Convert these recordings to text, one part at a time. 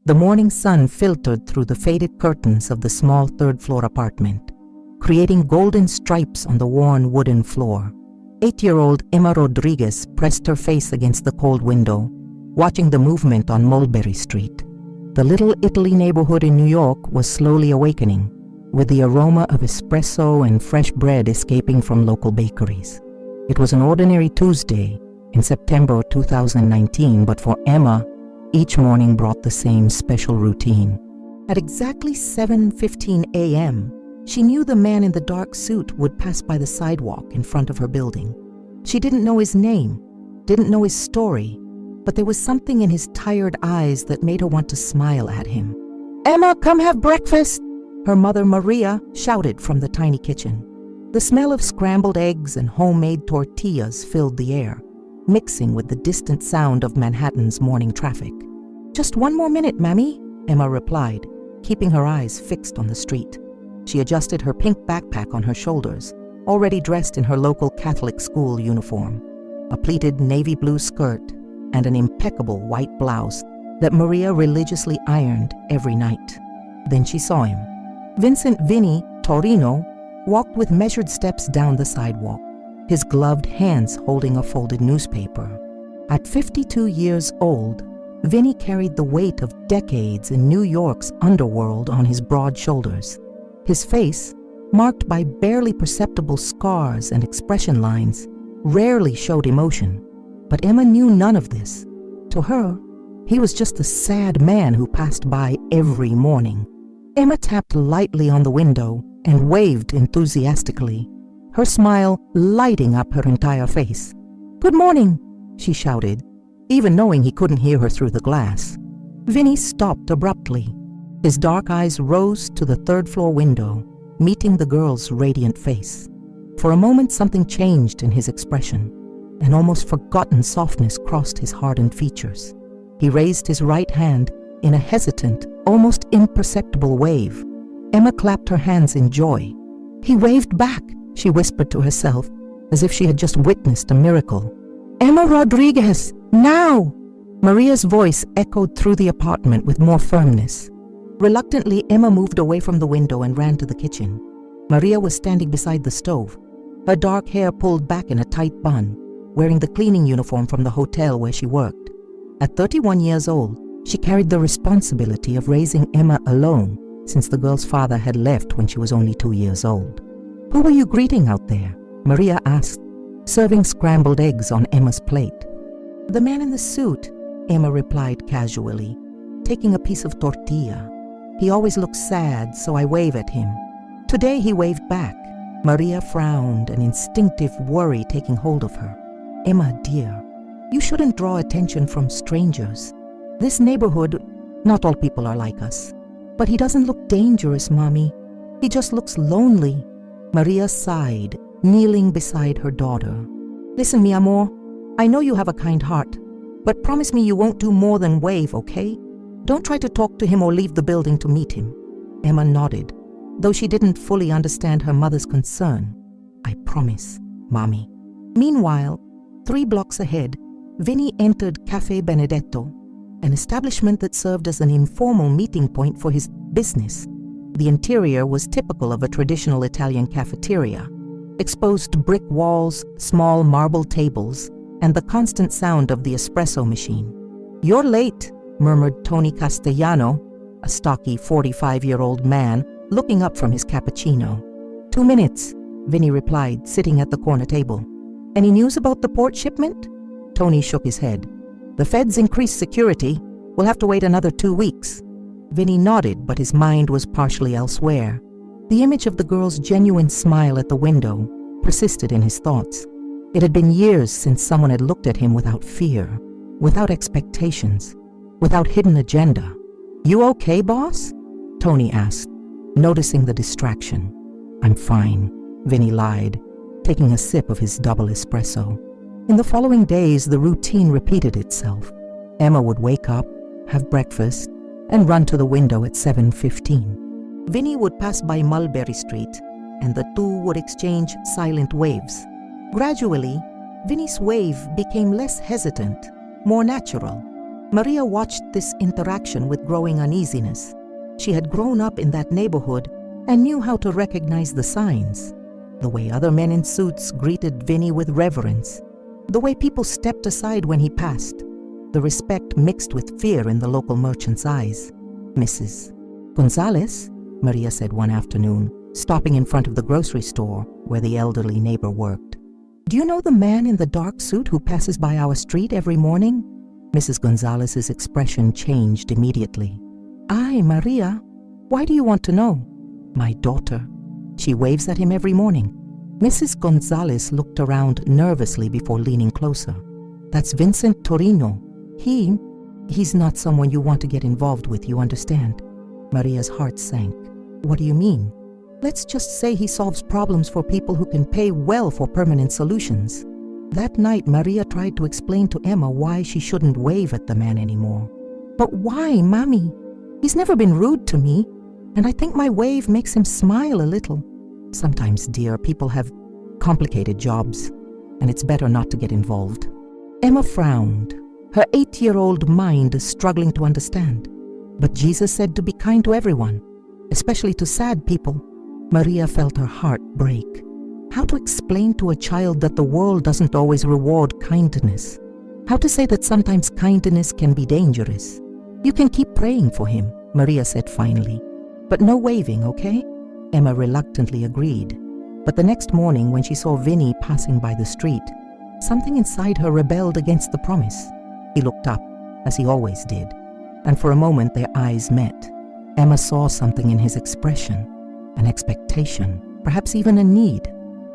The morning sun filtered through the faded curtains of the small third-floor apartment, creating golden stripes on the worn wooden floor. 8-year-old Emma Rodriguez pressed her face against the cold window, watching the movement on Mulberry Street. The Little Italy neighborhood in New York was slowly awakening, with the aroma of espresso and fresh bread escaping from local bakeries. It was an ordinary Tuesday in September 2019, but for Emma, each morning brought the same special routine. At exactly 7:15 a.m., she knew the man in the dark suit would pass by the sidewalk in front of her building. She didn't know his name, didn't know his story, but there was something in his tired eyes that made her want to smile at him. "Emma, come have breakfast!" her mother Maria shouted from the tiny kitchen. The smell of scrambled eggs and homemade tortillas filled the air, mixing with the distant sound of Manhattan's morning traffic. "Just one more minute, Mammy," Emma replied, keeping her eyes fixed on the street. She adjusted her pink backpack on her shoulders, already dressed in her local Catholic school uniform, a pleated navy blue skirt and an impeccable white blouse that Maria religiously ironed every night. Then she saw him. Vincent Vinny Torino walked with measured steps down the sidewalk, his gloved hands holding a folded newspaper. At 52 years old, Vinny carried the weight of decades in New York's underworld on his broad shoulders. His face, marked by barely perceptible scars and expression lines, rarely showed emotion. But Emma knew none of this. To her, he was just a sad man who passed by every morning. Emma tapped lightly on the window and waved enthusiastically, her smile lighting up her entire face. "Good morning," she shouted, even knowing he couldn't hear her through the glass. Vinny stopped abruptly. His dark eyes rose to the third-floor window, meeting the girl's radiant face. For a moment, something changed in his expression. An almost forgotten softness crossed his hardened features. He raised his right hand in a hesitant, almost imperceptible wave. Emma clapped her hands in joy. "He waved back," she whispered to herself, as if she had just witnessed a miracle. "Emma Rodriguez, now!" Maria's voice echoed through the apartment with more firmness. Reluctantly, Emma moved away from the window and ran to the kitchen. Maria was standing beside the stove, her dark hair pulled back in a tight bun, wearing the cleaning uniform from the hotel where she worked. At 31 years old, she carried the responsibility of raising Emma alone, since the girl's father had left when she was only 2 years old. "Who were you greeting out there?" Maria asked, serving scrambled eggs on Emma's plate. "The man in the suit," Emma replied casually, taking a piece of tortilla. "He always looks sad, so I wave at him. Today he waved back." Maria frowned, an instinctive worry taking hold of her. "Emma, dear, you shouldn't draw attention from strangers. This neighborhood, not all people are like us. But he doesn't look dangerous, Mommy. He just looks lonely." Maria sighed, kneeling beside her daughter. "Listen, mi amor, I know you have a kind heart, but promise me you won't do more than wave, okay? Don't try to talk to him or leave the building to meet him." Emma nodded, though she didn't fully understand her mother's concern. "I promise, Mommy." Meanwhile, 3 blocks ahead, Vinny entered Cafe Benedetto, an establishment that served as an informal meeting point for his business. The interior was typical of a traditional Italian cafeteria: exposed brick walls, small marble tables, and the constant sound of the espresso machine. "You're late," murmured Tony Castellano, a stocky 45-year-old man, looking up from his cappuccino. "2 minutes," Vinny replied, sitting at the corner table. "Any news about the port shipment?" Tony shook his head. "The feds increased security. We'll have to wait another 2 weeks." Vinny nodded, but his mind was partially elsewhere. The image of the girl's genuine smile at the window persisted in his thoughts. It had been years since someone had looked at him without fear, without expectations, without hidden agenda. "You okay, boss?" Tony asked, noticing the distraction. "I'm fine," Vinny lied, taking a sip of his double espresso. In the following days, the routine repeated itself. Emma would wake up, have breakfast, and run to the window at 7:15. Vinny would pass by Mulberry Street, and the two would exchange silent waves. Gradually, Vinny's wave became less hesitant, more natural. Maria watched this interaction with growing uneasiness. She had grown up in that neighborhood and knew how to recognize the signs. The way other men in suits greeted Vinny with reverence. The way people stepped aside when he passed. The respect mixed with fear in the local merchant's eyes. "Mrs. Gonzalez," Maria said one afternoon, stopping in front of the grocery store where the elderly neighbor worked. "Do you know the man in the dark suit who passes by our street every morning?" Mrs. Gonzalez's expression changed immediately. "Ay, Maria, why do you want to know?" "My daughter. She waves at him every morning." Mrs. Gonzalez looked around nervously before leaning closer. "That's Vincent Torino. He's not someone you want to get involved with, you understand?" Maria's heart sank. "What do you mean?" "Let's just say he solves problems for people who can pay well for permanent solutions." That night, Maria tried to explain to Emma why she shouldn't wave at the man anymore. "But why, Mommy? He's never been rude to me, and I think my wave makes him smile a little." "Sometimes, dear, people have complicated jobs, and it's better not to get involved." Emma frowned, her 8-year-old mind struggling to understand. But Jesus said to be kind to everyone, especially to sad people. Maria felt her heart break. How to explain to a child that the world doesn't always reward kindness? How to say that sometimes kindness can be dangerous? "You can keep praying for him," Maria said finally. "But no waving, okay?" Emma reluctantly agreed. But the next morning, when she saw Vinny passing by the street, something inside her rebelled against the promise. He looked up, as he always did, and for a moment their eyes met. Emma saw something in his expression, an expectation, perhaps even a need.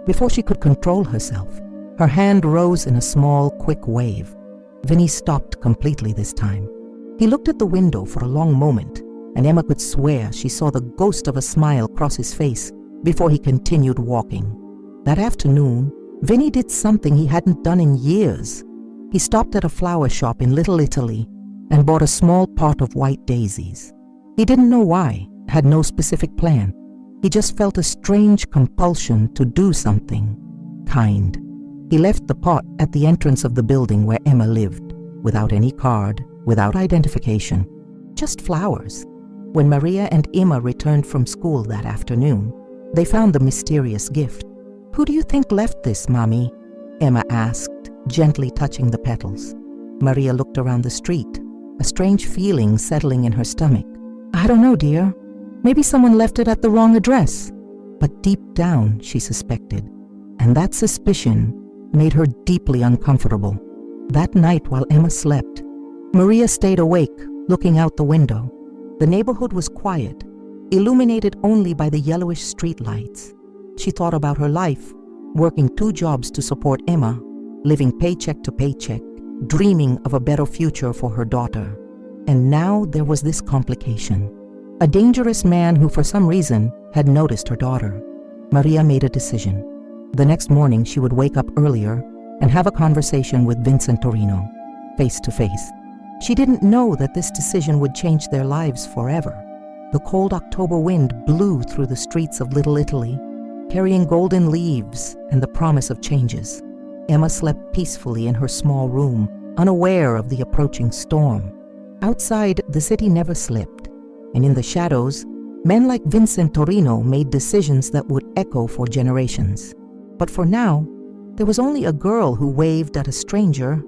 Before she could control herself, her hand rose in a small, quick wave. Vinny stopped completely this time. He looked at the window for a long moment, and Emma could swear she saw the ghost of a smile cross his face before he continued walking. That afternoon, Vinny did something he hadn't done in years. He stopped at a flower shop in Little Italy and bought a small pot of white daisies. He didn't know why, had no specific plan. He just felt a strange compulsion to do something kind. He left the pot at the entrance of the building where Emma lived, without any card, without identification, just flowers. When Maria and Emma returned from school that afternoon, they found the mysterious gift. "Who do you think left this, Mommy?" Emma asked, gently touching the petals. Maria looked around the street, a strange feeling settling in her stomach. "I don't know, dear. Maybe someone left it at the wrong address." But deep down, she suspected, and that suspicion made her deeply uncomfortable. That night while Emma slept, Maria stayed awake, looking out the window. The neighborhood was quiet, illuminated only by the yellowish streetlights. She thought about her life, working 2 jobs to support Emma, living paycheck to paycheck, dreaming of a better future for her daughter. And now there was this complication. A dangerous man who for some reason had noticed her daughter. Maria made a decision. The next morning she would wake up earlier and have a conversation with Vincent Torino, face to face. She didn't know that this decision would change their lives forever. The cold October wind blew through the streets of Little Italy, carrying golden leaves and the promise of changes. Emma slept peacefully in her small room, unaware of the approaching storm. Outside, the city never slept, and in the shadows, men like Vincent Torino made decisions that would echo for generations. But for now, there was only a girl who waved at a stranger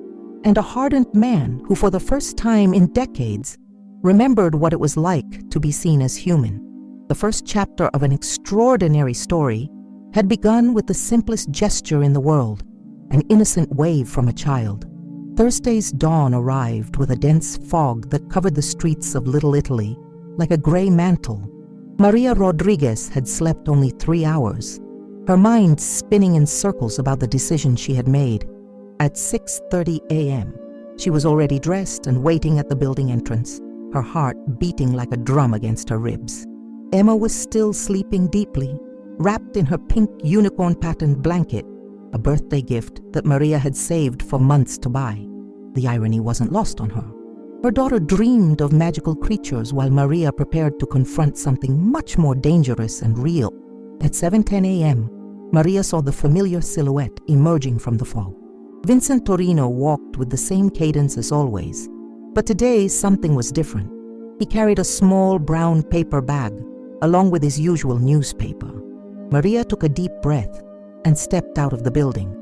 and a hardened man who for the first time in decades remembered what it was like to be seen as human. The first chapter of an extraordinary story had begun with the simplest gesture in the world, an innocent wave from a child. Thursday's dawn arrived with a dense fog that covered the streets of Little Italy like a gray mantle. Maria Rodriguez had slept only 3 hours, her mind spinning in circles about the decision she had made. At 6:30 a.m., she was already dressed and waiting at the building entrance, her heart beating like a drum against her ribs. Emma was still sleeping deeply, wrapped in her pink unicorn-patterned blanket, a birthday gift that Maria had saved for months to buy. The irony wasn't lost on her. Her daughter dreamed of magical creatures while Maria prepared to confront something much more dangerous and real. At 7:10 a.m., Maria saw the familiar silhouette emerging from the fog. Vincent Torino walked with the same cadence as always, But today something was different. He carried a small brown paper bag, along with his usual newspaper. Maria took a deep breath and stepped out of the building.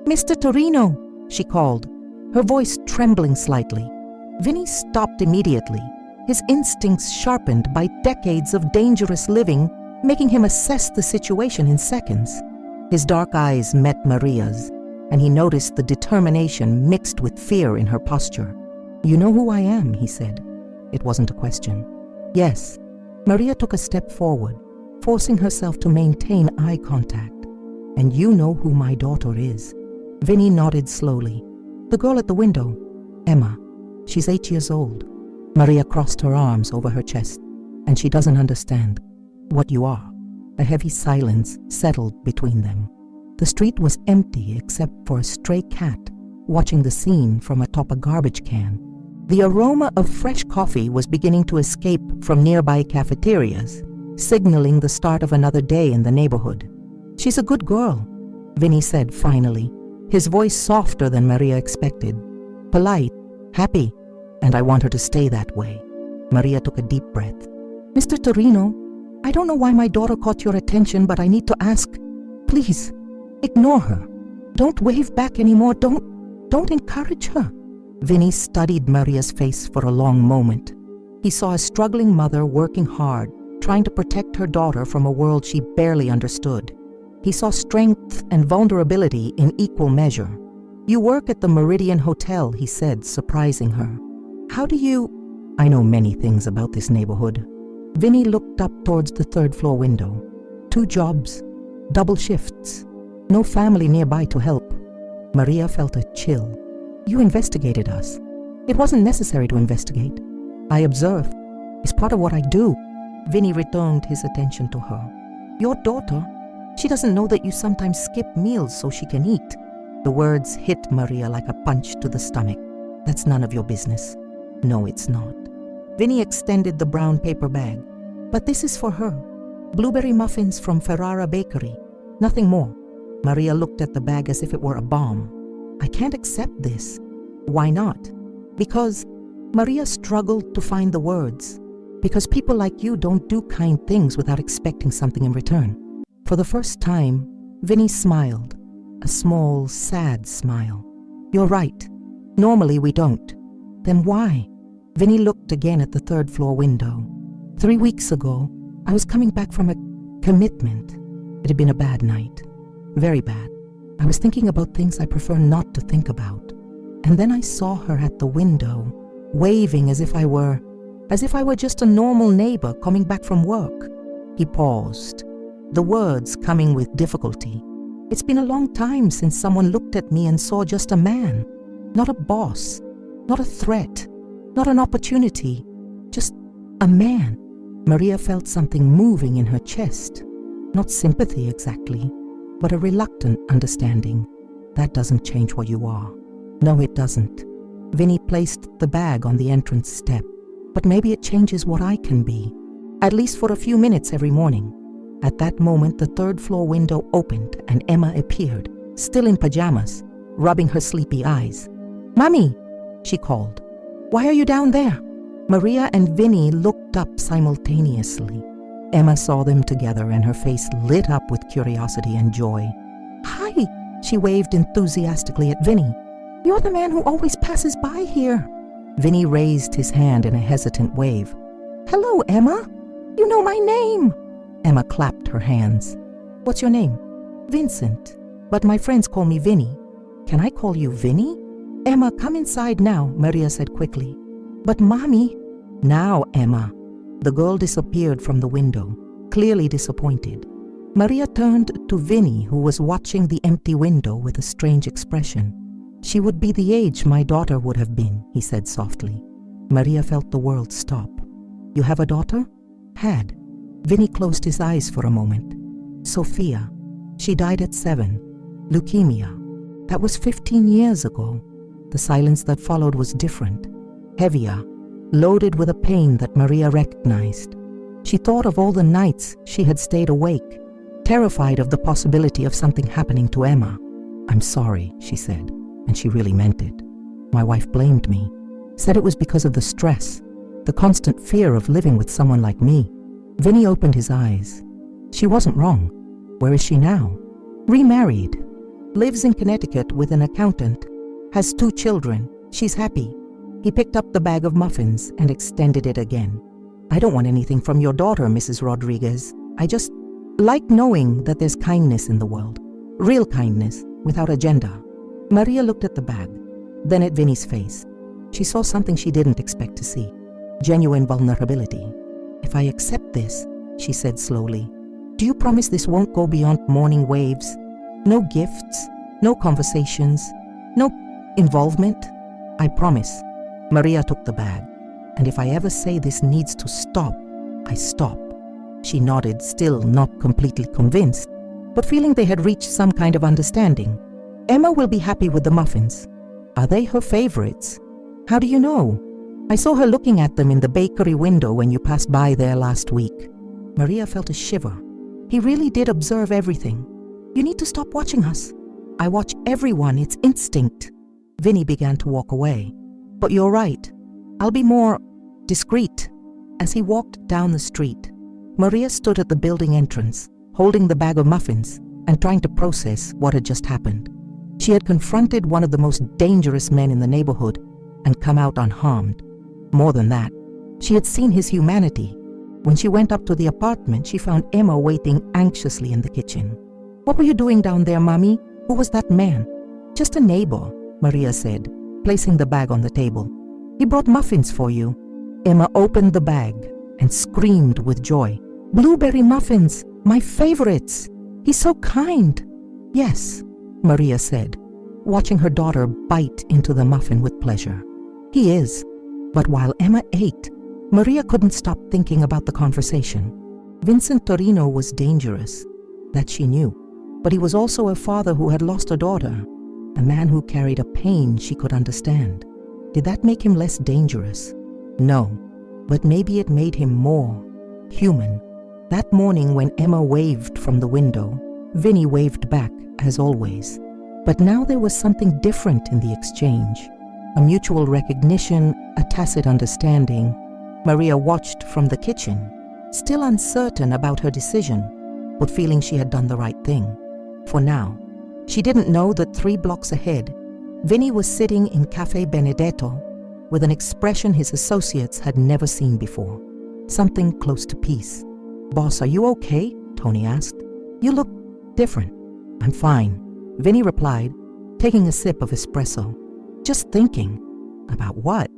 "Mr. Torino," she called, her voice trembling slightly. Vinny stopped immediately, his instincts sharpened by decades of dangerous living, making him assess the situation in seconds. His dark eyes met Maria's, and he noticed the determination mixed with fear in her posture. "You know who I am," he said. It wasn't a question. "Yes." Maria took a step forward, forcing herself to maintain eye contact. "And you know who my daughter is." Vinny nodded slowly. "The girl at the window, Emma. She's 8 years old." Maria crossed her arms over her chest. "And she doesn't understand what you are." A heavy silence settled between them. The street was empty except for a stray cat watching the scene from atop a garbage can. The aroma of fresh coffee was beginning to escape from nearby cafeterias, signaling the start of another day in the neighborhood. "She's a good girl," Vinny said finally, his voice softer than Maria expected. "Polite, happy, and I want her to stay that way." Maria took a deep breath. "Mr. Torino, I don't know why my daughter caught your attention, but I need to ask, please, ignore her. Don't wave back anymore. Don't encourage her." Vinny studied Maria's face for a long moment. He saw a struggling mother working hard, trying to protect her daughter from a world she barely understood. He saw strength and vulnerability in equal measure. "You work at the Meridian Hotel," he said, surprising her. "How do you—" "I know many things about this neighborhood." Vinny looked up towards the third-floor window. 2 jobs, double shifts, no family nearby to help. Maria felt a chill. "You investigated us." "It wasn't necessary to investigate. I observed. It's part of what I do." Vinny returned his attention to her. "Your daughter, she doesn't know that you sometimes skip meals so she can eat." The words hit Maria like a punch to the stomach. "That's none of your business." "No, it's not." Vinny extended the brown paper bag. "But this is for her. Blueberry muffins from Ferrara Bakery. Nothing more." Maria looked at the bag as if it were a bomb. "I can't accept this." "Why not?" "Because—" Maria struggled to find the words. "Because people like you don't do kind things without expecting something in return." For the first time, Vinny smiled. A small, sad smile. "You're right. Normally we don't." "Then why?" Vinny looked again at the third-floor window. 3 weeks ago, I was coming back from a commitment. It had been a bad night. Very bad. I was thinking about things I prefer not to think about. And then I saw her at the window, waving as if I were just a normal neighbor coming back from work. He paused, the words coming with difficulty. "It's been a long time since someone looked at me and saw just a man. Not a boss, not a threat, not an opportunity, just a man." Maria felt something moving in her chest. Not sympathy exactly, but a reluctant understanding. "That doesn't change what you are." "No, it doesn't." Vinny placed the bag on the entrance step. "But maybe it changes what I can be, at least for a few minutes every morning." At that moment, the third-floor window opened and Emma appeared, still in pajamas, rubbing her sleepy eyes. "Mommy," she called. "Why are you down there?" Maria and Vinny looked up simultaneously. Emma saw them together and her face lit up with curiosity and joy. "Hi," she waved enthusiastically at Vinny. "You're the man who always passes by here." Vinny raised his hand in a hesitant wave. "Hello, Emma. You know my name." Emma clapped her hands. "What's your name?" "Vincent. But my friends call me Vinny." "Can I call you Vinny?" "Emma, come inside now," Maria said quickly. "But Mommy—" "Now, Emma." The girl disappeared from the window, clearly disappointed. Maria turned to Vinny, who was watching the empty window with a strange expression. "She would be the age my daughter would have been," he said softly. Maria felt the world stop. "You have a daughter?" "Had." Vinny closed his eyes for a moment. "Sophia. She died at 7. Leukemia. That was 15 years ago." The silence that followed was different, heavier, loaded with a pain that Maria recognized. She thought of all the nights she had stayed awake, terrified of the possibility of something happening to Emma. "I'm sorry," she said, and she really meant it. "My wife blamed me. Said it was because of the stress, the constant fear of living with someone like me. Vinny opened his eyes. She wasn't wrong. Where is she now? Remarried. Lives in Connecticut with an accountant. Has 2 children. She's happy. He picked up the bag of muffins and extended it again. I don't want anything from your daughter, Mrs. Rodriguez. I just like knowing that there's kindness in the world. Real kindness, without agenda. Maria looked at the bag, then at Vinny's face. She saw something she didn't expect to see. Genuine vulnerability. If I accept this, she said slowly, do you promise this won't go beyond morning waves? No gifts, no conversations, no involvement? I promise. Maria took the bag. And if I ever say this needs to stop, I stop. She nodded, still not completely convinced, but feeling they had reached some kind of understanding. Emma will be happy with the muffins. Are they her favorites? How do you know? I saw her looking at them in the bakery window when you passed by there last week. Maria felt a shiver. He really did observe everything. You need to stop watching us. I watch everyone, it's instinct. Vinny began to walk away. But you're right. I'll be more discreet. As he walked down the street, Maria stood at the building entrance, holding the bag of muffins and trying to process what had just happened. She had confronted one of the most dangerous men in the neighborhood and come out unharmed. More than that, she had seen his humanity. When she went up to the apartment, she found Emma waiting anxiously in the kitchen. What were you doing down there, Mommy? Who was that man? Just a neighbor, Maria said, placing the bag on the table. He brought muffins for you. Emma opened the bag and screamed with joy. Blueberry muffins, my favorites. He's so kind. Yes, Maria said, watching her daughter bite into the muffin with pleasure. He is. But while Emma ate, Maria couldn't stop thinking about the conversation. Vincent Torino was dangerous, that she knew. But he was also a father who had lost a daughter, a man who carried a pain she could understand. Did that make him less dangerous? No, but maybe it made him more human. That morning when Emma waved from the window, Vinny waved back, as always. But now there was something different in the exchange. A mutual recognition, a tacit understanding. Maria watched from the kitchen, still uncertain about her decision, but feeling she had done the right thing. For now, she didn't know that 3 blocks ahead, Vinny was sitting in Cafe Benedetto with an expression his associates had never seen before. Something close to peace. Boss, are you okay? Tony asked. You look different. I'm fine, Vinny replied, taking a sip of espresso. Just thinking. About what?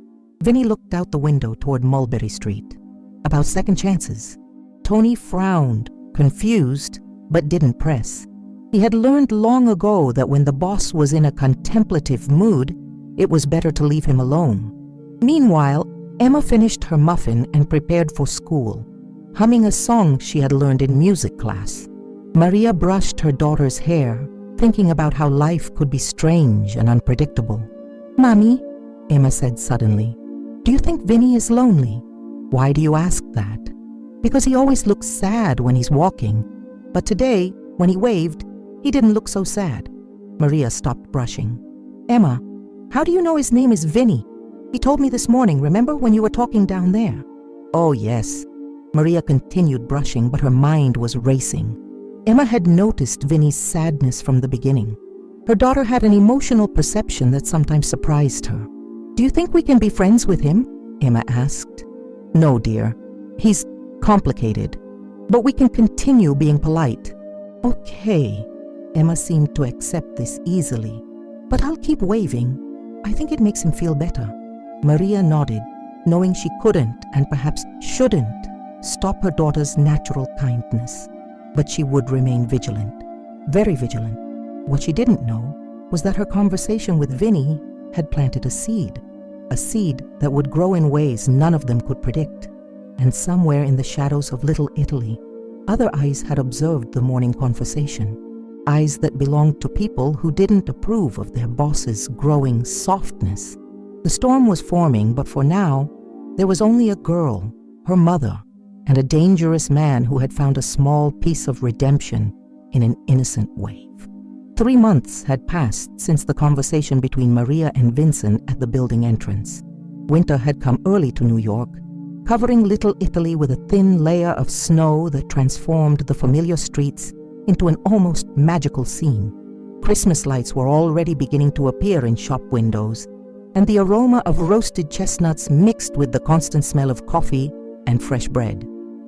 Vinny looked out the window toward Mulberry Street. About second chances. Tony frowned, confused, but didn't press. He had learned long ago that when the boss was in a contemplative mood, it was better to leave him alone. Meanwhile, Emma finished her muffin and prepared for school, humming a song she had learned in music class. Maria brushed her daughter's hair, thinking about how life could be strange and unpredictable. Mommy, Emma said suddenly, do you think Vinny is lonely? Why do you ask that? Because he always looks sad when he's walking. But today, when he waved, he didn't look so sad. Maria stopped brushing. Emma, how do you know his name is Vinny? He told me this morning, remember when you were talking down there? Oh, yes. Maria continued brushing, but her mind was racing. Emma had noticed Vinny's sadness from the beginning. Her daughter had an emotional perception that sometimes surprised her. Do you think we can be friends with him? Emma asked. No, dear. He's complicated. But we can continue being polite. Okay. Emma seemed to accept this easily. But I'll keep waving. I think it makes him feel better. Maria nodded, knowing she couldn't and perhaps shouldn't stop her daughter's natural kindness. But she would remain vigilant. Very vigilant. What she didn't know was that her conversation with Vinny had planted a seed that would grow in ways none of them could predict. And somewhere in the shadows of Little Italy, other eyes had observed the morning conversation. Eyes that belonged to people who didn't approve of their boss's growing softness. The storm was forming, but for now, there was only a girl, her mother, and a dangerous man who had found a small piece of redemption in an innocent wave. 3 months had passed since the conversation between Maria and Vincent at the building entrance. Winter had come early to New York, covering Little Italy with a thin layer of snow that transformed the familiar streets into an almost magical scene. Christmas lights were already beginning to appear in shop windows, and the aroma of roasted chestnuts mixed with the constant smell of coffee and fresh bread.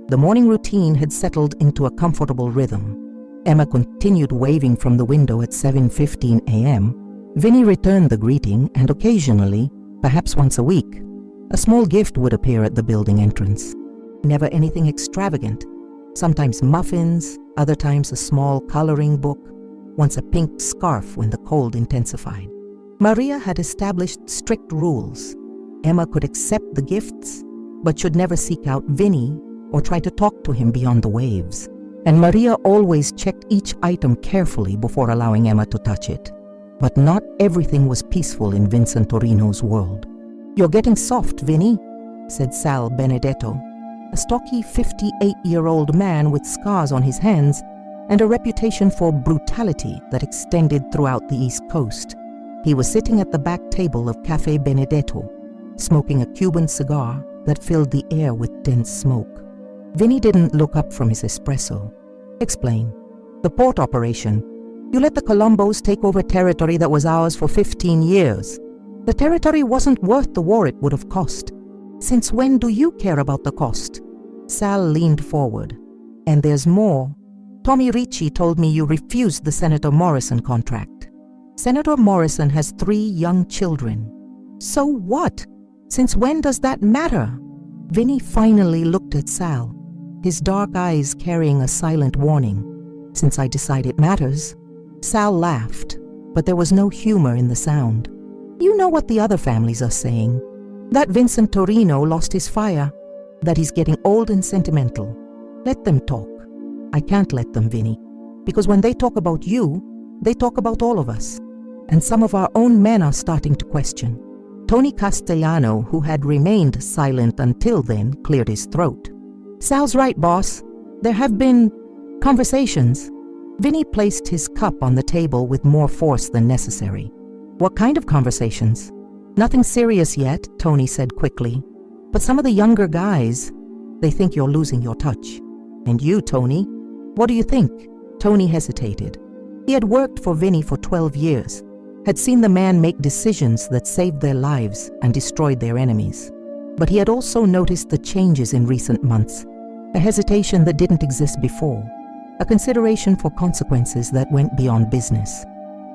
The morning routine had settled into a comfortable rhythm. Emma continued waving from the window at 7:15 a.m. Vinny returned the greeting, and occasionally, perhaps once a week, a small gift would appear at the building entrance. Never anything extravagant. Sometimes muffins, other times a small coloring book, once a pink scarf when the cold intensified. Maria had established strict rules. Emma could accept the gifts, but should never seek out Vinny or try to talk to him beyond the waves. And Maria always checked each item carefully before allowing Emma to touch it. But not everything was peaceful in Vincent Torino's world. "You're getting soft, Vinny," said Sal Benedetto, a stocky 58-year-old man with scars on his hands and a reputation for brutality that extended throughout the East Coast. He was sitting at the back table of Café Benedetto, smoking a Cuban cigar that filled the air with dense smoke. Vinny didn't look up from his espresso. "Explain." "The port operation. You let the Colombos take over territory that was ours for 15 years. The territory wasn't worth the war it would have cost. Since when do you care about the cost?" Sal leaned forward. "And there's more. Tommy Ricci told me you refused the Senator Morrison contract. Senator Morrison has 3 young children. So what? Since when does that matter?" Vinny finally looked at Sal, his dark eyes carrying a silent warning. "Since I decide it matters." Sal laughed, but there was no humor in the sound. "You know what the other families are saying. That Vincent Torino lost his fire, that he's getting old and sentimental. Let them talk." "I can't let them, Vinny, because when they talk about you, they talk about all of us. And some of our own men are starting to question." Tony Castellano, who had remained silent until then, cleared his throat. "Sal's right, boss. There have been conversations." Vinny placed his cup on the table with more force than necessary. "What kind of conversations?" "Nothing serious yet," Tony said quickly. "But some of the younger guys, they think you're losing your touch." "And you, Tony, what do you think?" Tony hesitated. He had worked for Vinny for 12 years, had seen the man make decisions that saved their lives and destroyed their enemies. But he had also noticed the changes in recent months, a hesitation that didn't exist before, a consideration for consequences that went beyond business.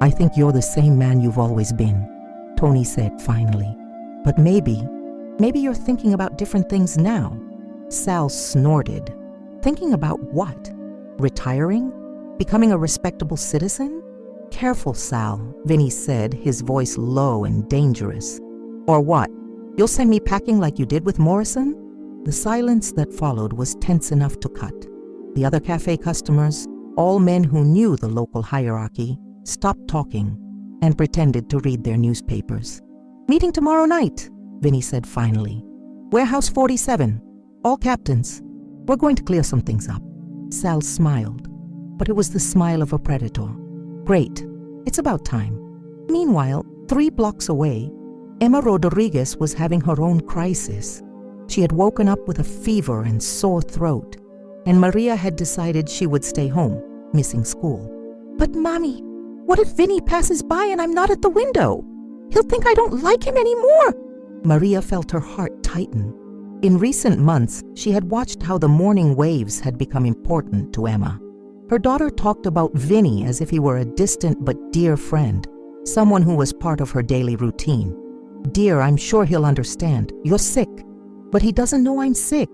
"I think you're the same man you've always been," Tony said finally. "But maybe you're thinking about different things now." Sal snorted. "Thinking about what? Retiring? Becoming a respectable citizen?" "Careful, Sal," Vinny said, his voice low and dangerous. "Or what? You'll send me packing like you did with Morrison?" The silence that followed was tense enough to cut. The other cafe customers, all men who knew the local hierarchy, stopped talking and pretended to read their newspapers. "Meeting tomorrow night," Vinny said finally. "Warehouse 47. All captains. We're going to clear some things up." Sal smiled, but it was the smile of a predator. "Great. It's about time." Meanwhile, 3 blocks away, Emma Rodriguez was having her own crisis. She had woken up with a fever and sore throat, and Maria had decided she would stay home, missing school. "But Mommy, what if Vinny passes by and I'm not at the window? He'll think I don't like him anymore." Maria felt her heart tighten. In recent months, she had watched how the morning waves had become important to Emma. Her daughter talked about Vinny as if he were a distant but dear friend, someone who was part of her daily routine. "Dear, I'm sure he'll understand. You're sick." "But he doesn't know I'm sick."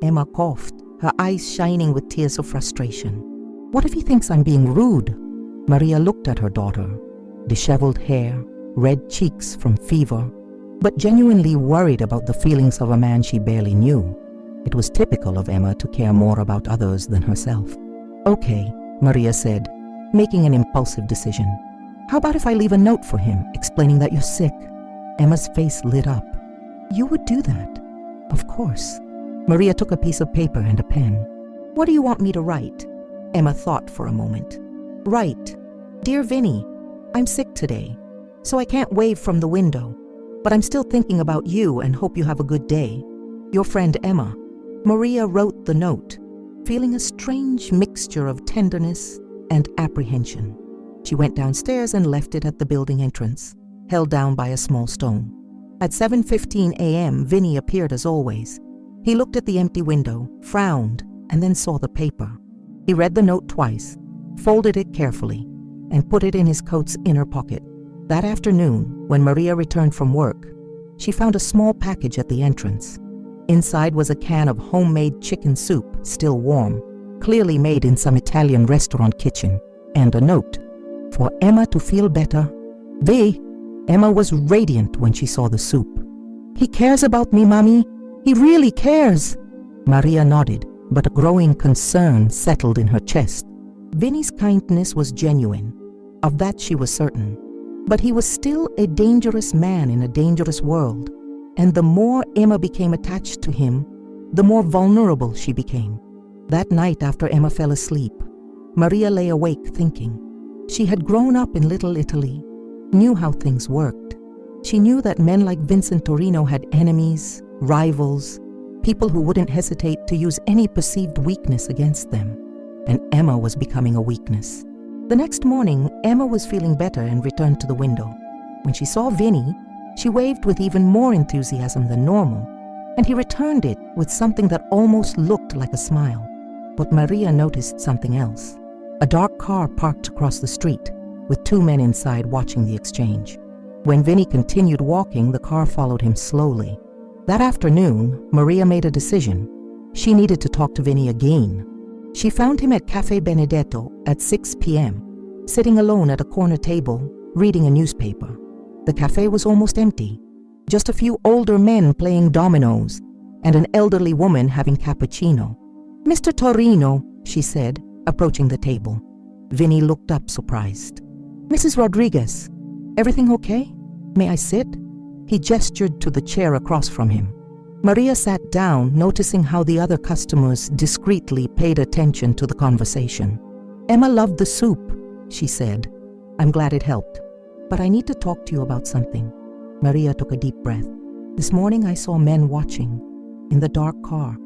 Emma coughed, her eyes shining with tears of frustration. "What if he thinks I'm being rude?" Maria looked at her daughter, disheveled hair, red cheeks from fever, but genuinely worried about the feelings of a man she barely knew. It was typical of Emma to care more about others than herself. "Okay," Maria said, making an impulsive decision. "How about if I leave a note for him, explaining that you're sick?" Emma's face lit up. "You would do that?" "Of course." Maria took a piece of paper and a pen. "What do you want me to write?" Emma thought for a moment. "Write, 'Dear Vinny, I'm sick today, so I can't wave from the window. but I'm still thinking about you and hope you have a good day. Your friend Emma." Maria wrote the note, feeling a strange mixture of tenderness and apprehension. She went downstairs and left it at the building entrance, held down by a small stone. At 7:15 a.m., Vinny appeared as always. He looked at the empty window, frowned, and then saw the paper. He read the note twice, folded it carefully, and put it in his coat's inner pocket. That afternoon, when Maria returned from work, she found a small package at the entrance. Inside was a can of homemade chicken soup, still warm, clearly made in some Italian restaurant kitchen, and a note. For Emma to feel better. Emma was radiant when she saw the soup. "He cares about me, Mommy. He really cares." Maria nodded, but a growing concern settled in her chest. Vinny's kindness was genuine. Of that she was certain. But he was still a dangerous man in a dangerous world. And the more Emma became attached to him, the more vulnerable she became. That night after Emma fell asleep, Maria lay awake thinking. She had grown up in Little Italy, knew how things worked. She knew that men like Vincent Torino had enemies, rivals, people who wouldn't hesitate to use any perceived weakness against them. And Emma was becoming a weakness. The next morning, Emma was feeling better and returned to the window. When she saw Vinny, she waved with even more enthusiasm than normal, and he returned it with something that almost looked like a smile. But Maria noticed something else. A dark car parked across the street, with two men inside watching the exchange. When Vinny continued walking, the car followed him slowly. That afternoon, Maria made a decision. She needed to talk to Vinny again. She found him at Cafe Benedetto at 6 p.m., sitting alone at a corner table, reading a newspaper. The cafe was almost empty. Just a few older men playing dominoes, and an elderly woman having cappuccino. "Mr. Torino," she said, approaching the table. Vinny looked up surprised. "Mrs. Rodriguez, everything okay? May I sit?" He gestured to the chair across from him. Maria sat down, noticing how the other customers discreetly paid attention to the conversation. "Emma loved the soup," she said. "I'm glad it helped. But I need to talk to you about something." Maria took a deep breath. "This morning I saw men watching, in the dark car."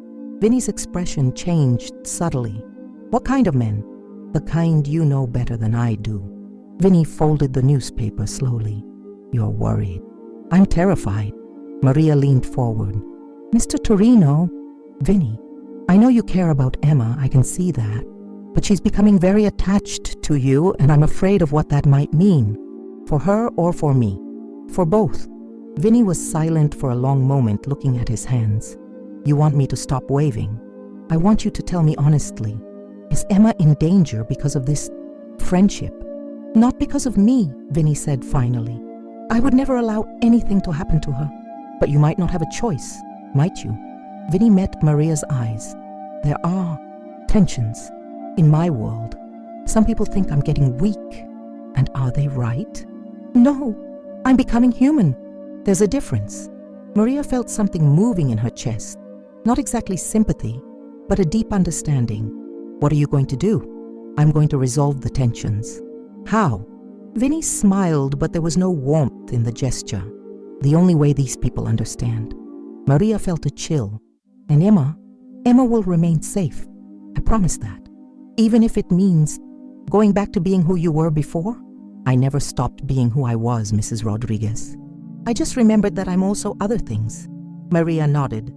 Vinny's expression changed subtly. "What kind of men?" "The kind you know better than I do." Vinny folded the newspaper slowly. "You're worried." "I'm terrified." Maria leaned forward. "Mr. Torino." "Vinny, I know you care about Emma, I can see that. But she's becoming very attached to you, and I'm afraid of what that might mean. For her or for me. For both." Vinny was silent for a long moment, looking at his hands. "You want me to stop waving? I want you to tell me honestly. Is Emma in danger because of this friendship?" "Not because of me," Vinny said finally. "I would never allow anything to happen to her. But you might not have a choice, might you?" Vinny met Maria's eyes. "There are tensions in my world. Some people think I'm getting weak. And are they right?" "No, I'm becoming human. There's a difference." Maria felt something moving in her chest. Not exactly sympathy, but a deep understanding. "What are you going to do?" "I'm going to resolve the tensions." "How?" Vinny smiled, but there was no warmth in the gesture. "The only way these people understand." Maria felt a chill. "And Emma will remain safe. I promise that. Even if it means going back to being who you were before." "I never stopped being who I was, Mrs. Rodriguez. I just remembered that I'm also other things." Maria nodded,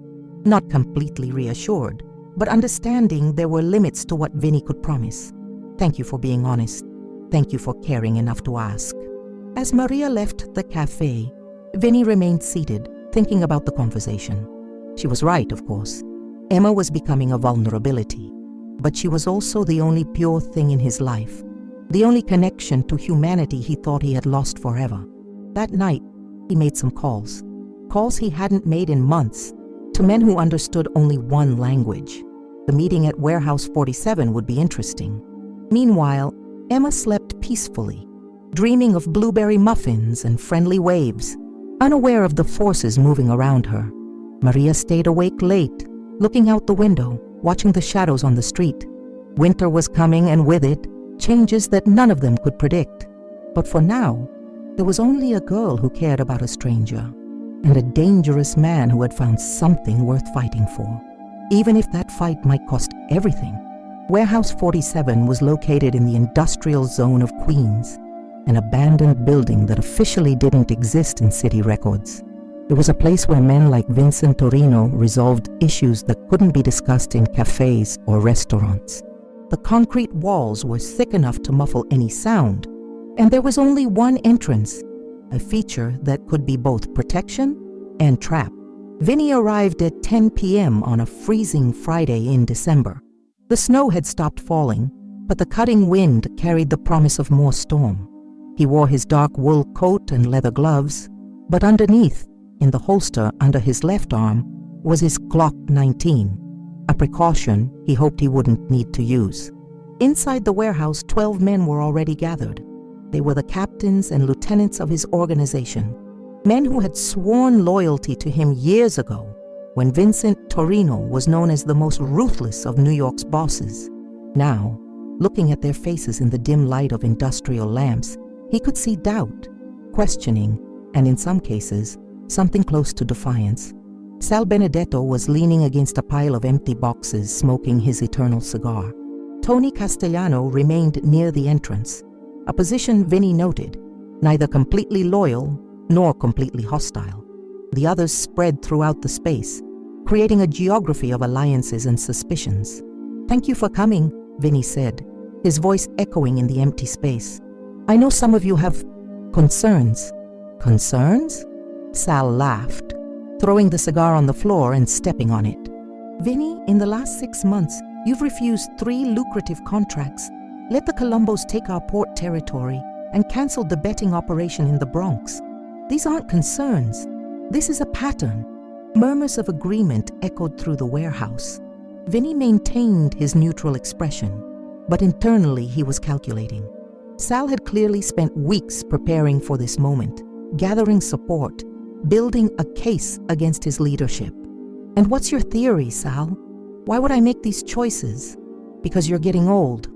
not completely reassured, but understanding there were limits to what Vinny could promise. "Thank you for being honest. Thank you for caring enough to ask." As Maria left the cafe, Vinny remained seated, thinking about the conversation. She was right, of course. Emma was becoming a vulnerability, but she was also the only pure thing in his life, the only connection to humanity he thought he had lost forever. That night, he made some calls he hadn't made in months, to men who understood only one language. The meeting at Warehouse 47 would be interesting. Meanwhile, Emma slept peacefully, dreaming of blueberry muffins and friendly waves, unaware of the forces moving around her. Maria stayed awake late, looking out the window, watching the shadows on the street. Winter was coming, and with it, changes that none of them could predict. But for now, there was only a girl who cared about a stranger. and a dangerous man who had found something worth fighting for, even if that fight might cost everything. Warehouse 47 was located in the industrial zone of Queens, an abandoned building that officially didn't exist in city records. It was a place where men like Vincent Torino resolved issues that couldn't be discussed in cafes or restaurants. The concrete walls were thick enough to muffle any sound, and there was only one entrance, a feature that could be both protection and trap. Vinny arrived at 10 p.m. on a freezing Friday in December. The snow had stopped falling, but the cutting wind carried the promise of more storm. He wore his dark wool coat and leather gloves, but underneath, in the holster under his left arm, was his Glock 19, a precaution he hoped he wouldn't need to use. Inside the warehouse, 12 men were already gathered. They were the captains and lieutenants of his organization, men who had sworn loyalty to him years ago, when Vincent Torino was known as the most ruthless of New York's bosses. Now, looking at their faces in the dim light of industrial lamps, he could see doubt, questioning, and in some cases, something close to defiance. Sal Benedetto was leaning against a pile of empty boxes, smoking his eternal cigar. Tony Castellano remained near the entrance, a position Vinny noted, neither completely loyal nor completely hostile. The others spread throughout the space, creating a geography of alliances and suspicions. "Thank you for coming," Vinny said, his voice echoing in the empty space. "I know some of you have concerns." "Concerns?" Sal laughed, throwing the cigar on the floor and stepping on it. "Vinny, in the last 6 months, you've refused 3 lucrative contracts, let the Colombos take our port territory, and canceled the betting operation in the Bronx. These aren't concerns. This is a pattern." Murmurs of agreement echoed through the warehouse. Vinny maintained his neutral expression, but internally he was calculating. Sal had clearly spent weeks preparing for this moment, gathering support, building a case against his leadership. "And what's your theory, Sal? Why would I make these choices? Because you're getting old,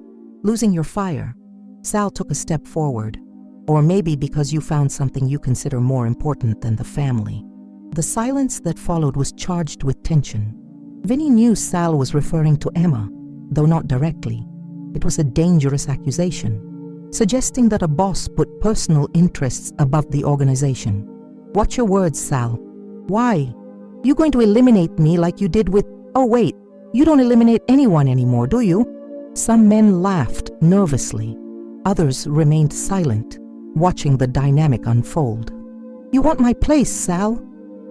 losing your fire." Sal took a step forward. "Or maybe because you found something you consider more important than the family." The silence that followed was charged with tension. Vinny knew Sal was referring to Emma, though not directly. It was a dangerous accusation, suggesting that a boss put personal interests above the organization. "Watch your words, Sal. Why? You going to eliminate me like you did with... Oh wait, you don't eliminate anyone anymore, do you?" Some men laughed nervously. Others remained silent, watching the dynamic unfold. "You want my place, Sal?"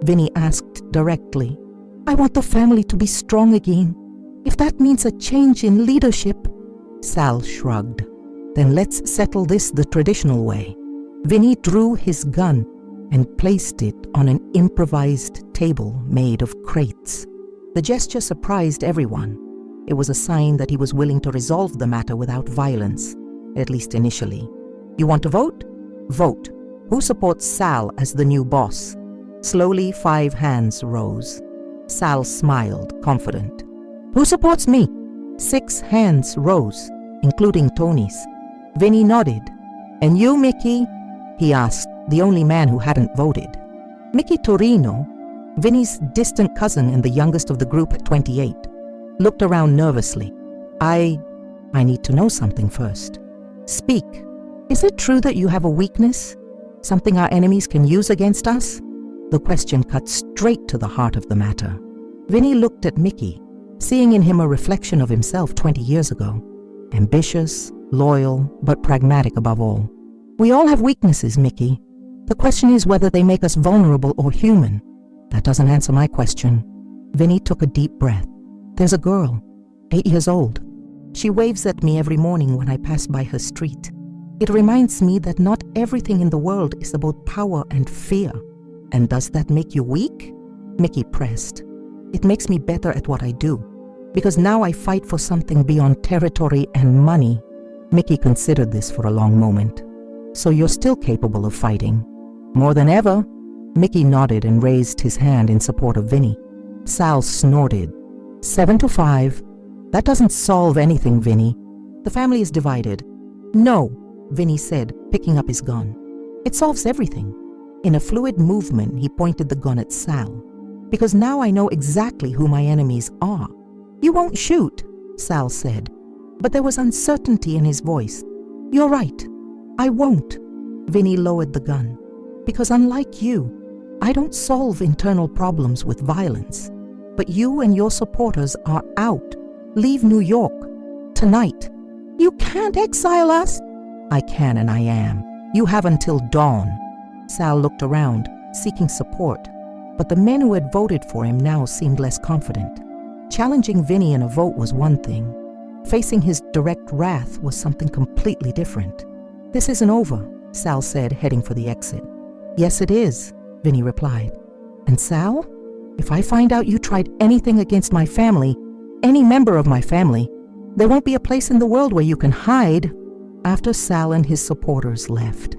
Vinny asked directly. "I want the family to be strong again. If that means a change in leadership..." Sal shrugged. "Then let's settle this the traditional way." Vinny drew his gun and placed it on an improvised table made of crates. The gesture surprised everyone. It was a sign that he was willing to resolve the matter without violence, at least initially. "You want to vote? Vote. Who supports Sal as the new boss?" Slowly, 5 hands rose. Sal smiled, confident. "Who supports me?" 6 hands rose, including Tony's. Vinny nodded. "And you, Mickey?" he asked, the only man who hadn't voted. Mickey Torino, Vinny's distant cousin and the youngest of the group at 28, looked around nervously. I need to know something first." "Speak. Is it true that you have a weakness? Something our enemies can use against us?" The question cut straight to the heart of the matter. Vinny looked at Mickey, seeing in him a reflection of himself 20 years ago. Ambitious, loyal, but pragmatic above all. "We all have weaknesses, Mickey. The question is whether they make us vulnerable or human." "That doesn't answer my question." Vinny took a deep breath. "There's a girl, 8 years old. She waves at me every morning when I pass by her street. It reminds me that not everything in the world is about power and fear." "And does that make you weak?" Mickey pressed. "It makes me better at what I do, because now I fight for something beyond territory and money." Mickey considered this for a long moment. "So you're still capable of fighting?" "More than ever." Mickey nodded and raised his hand in support of Vinny. Sal snorted. 7 to 5. "That doesn't solve anything, Vinny. The family is divided." "No," Vinny said, picking up his gun. "It solves everything. In a fluid movement, he pointed the gun at Sal. "Because now I know exactly who my enemies are." "You won't shoot," Sal said, but there was uncertainty in his voice. "You're right. I won't." Vinny lowered the gun. "Because unlike you, I don't solve internal problems with violence. But you and your supporters are out. Leave New York. Tonight." "You can't exile us." "I can and I am. You have until dawn." Sal looked around, seeking support, but the men who had voted for him now seemed less confident. Challenging Vinny in a vote was one thing. Facing his direct wrath was something completely different. "This isn't over," Sal said, heading for the exit. "Yes, it is," Vinny replied. "And Sal, if I find out you tried anything against my family, any member of my family, there won't be a place in the world where you can hide." After Sal and his supporters left,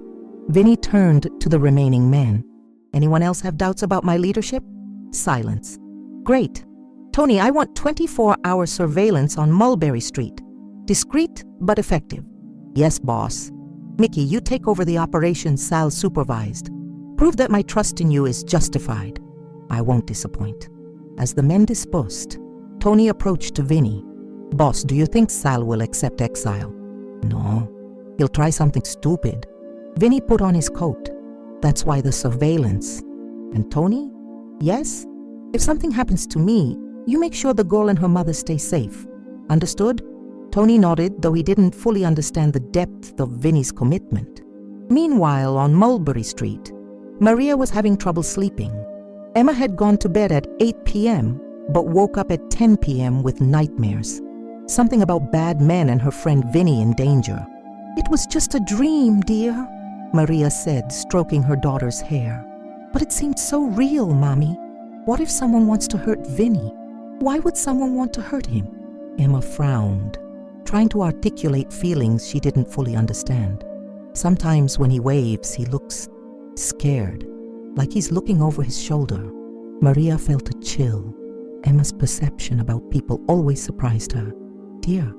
Vinny turned to the remaining men. "Anyone else have doubts about my leadership?" Silence. "Great. Tony, I want 24-hour surveillance on Mulberry Street. Discreet but effective." "Yes, boss." "Mickey, you take over the operation Sal supervised. Prove that my trust in you is justified." "I won't disappoint." As the men dispersed, Tony approached to Vinny. "Boss, do you think Sal will accept exile?" "No. He'll try something stupid." Vinny put on his coat. "That's why the surveillance." "And Tony?" "Yes? If something happens to me, you make sure the girl and her mother stay safe. Understood?" Tony nodded, though he didn't fully understand the depth of Vinny's commitment. Meanwhile, on Mulberry Street, Maria was having trouble sleeping. Emma had gone to bed at 8 p.m., but woke up at 10 p.m. with nightmares. Something about bad men and her friend Vinny in danger. "It was just a dream, dear," Maria said, stroking her daughter's hair. "But it seemed so real, Mommy. What if someone wants to hurt Vinny? Why would someone want to hurt him?" Emma frowned, trying to articulate feelings she didn't fully understand. Sometimes when he waves, he looks scared, like he's looking over his shoulder. Maria felt a chill. Emma's perception about people always surprised her. Dear,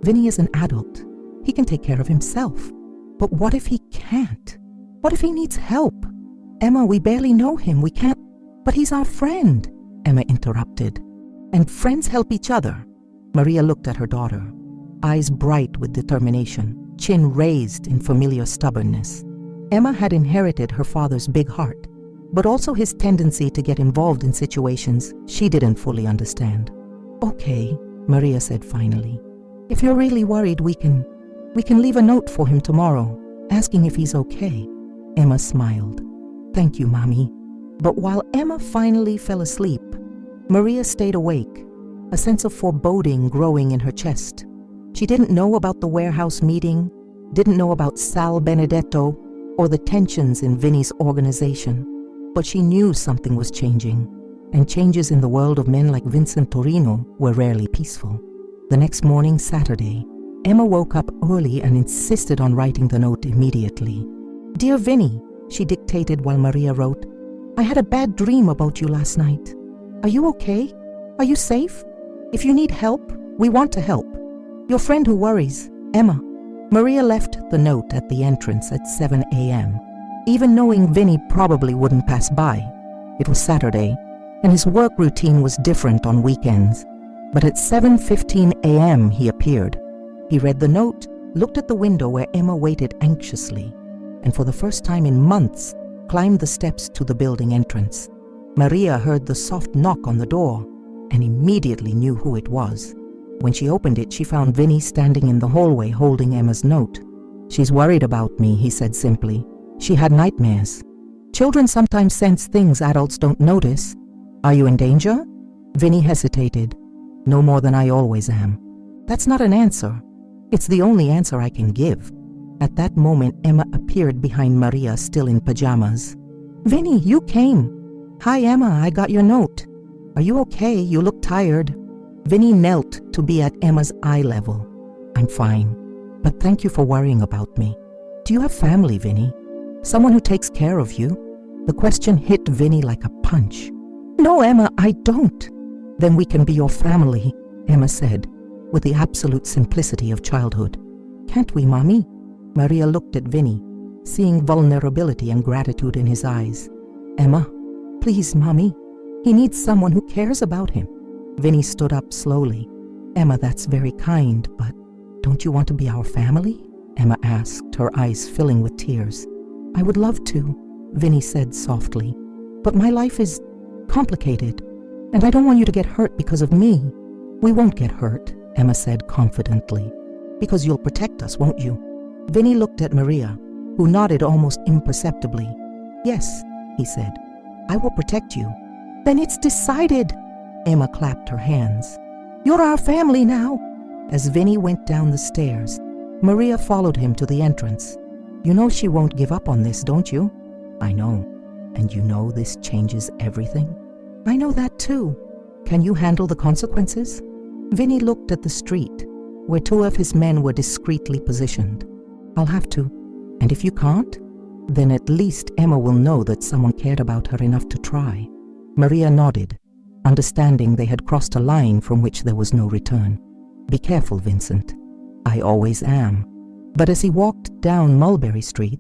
Vinny is an adult. He can take care of himself. But what if he can't? What if he needs help? Emma, we barely know him. We can't. But he's our friend, Emma interrupted. And friends help each other. Maria looked at her daughter, eyes bright with determination, chin raised in familiar stubbornness. Emma had inherited her father's big heart, but also his tendency to get involved in situations she didn't fully understand. "Okay," Maria said finally. "If you're really worried, we can leave a note for him tomorrow, asking if he's okay." Emma smiled. "Thank you, Mommy." But while Emma finally fell asleep, Maria stayed awake, a sense of foreboding growing in her chest. She didn't know about the warehouse meeting, didn't know about Sal Benedetto, or the tensions in Vinny's organization. But she knew something was changing, and changes in the world of men like Vincent Torino were rarely peaceful. The next morning, Saturday, Emma woke up early and insisted on writing the note immediately. "Dear Vinny," she dictated while Maria wrote, "I had a bad dream about you last night. Are you okay? Are you safe? If you need help, we want to help. Your friend who worries, Emma." Maria left the note at the entrance at 7 a.m., even knowing Vinny probably wouldn't pass by. It was Saturday, and his work routine was different on weekends. But at 7:15 a.m. he appeared. He read the note, looked at the window where Emma waited anxiously, and for the first time in months, climbed the steps to the building entrance. Maria heard the soft knock on the door and immediately knew who it was. When she opened it, she found Vinny standing in the hallway holding Emma's note. "She's worried about me," he said simply. "She had nightmares. Children sometimes sense things adults don't notice." "Are you in danger?" Vinny hesitated. "No more than I always am." "That's not an answer. It's the only answer I can give." At that moment, Emma appeared behind Maria, still in pajamas. "Vinny, you came." "Hi, Emma, I got your note. Are you okay? You look tired." Vinny knelt to be at Emma's eye level. "I'm fine, but thank you for worrying about me. Do you have family, Vinny? Someone who takes care of you?" The question hit Vinny like a punch. "No, Emma, I don't." "Then we can be your family," Emma said, with the absolute simplicity of childhood. "Can't we, Mommy?" Maria looked at Vinny. seeing vulnerability and gratitude in his eyes. "Emma, please, Mommy. He needs someone who cares about him." Vinny stood up slowly. "Emma, that's very kind, but don't you want to be our family?" Emma asked, her eyes filling with tears. "I would love to," Vinny said softly, "but my life is complicated, and I don't want you to get hurt because of me." "We won't get hurt," Emma said confidently, "because you'll protect us, won't you?" Vinny looked at Maria, who nodded almost imperceptibly. "Yes," he said, "I will protect you." "Then it's decided." Emma clapped her hands. "You're our family now." As Vinny went down the stairs, Maria followed him to the entrance. "You know she won't give up on this, don't you?" "I know. And you know this changes everything?" "I know that too." "Can you handle the consequences?" Vinny looked at the street, where two of his men were discreetly positioned. "I'll have to. And if you can't, then at least Emma will know that someone cared about her enough to try." Maria nodded, understanding they had crossed a line from which there was no return. "Be careful, Vincent." "I always am." But as he walked down Mulberry Street,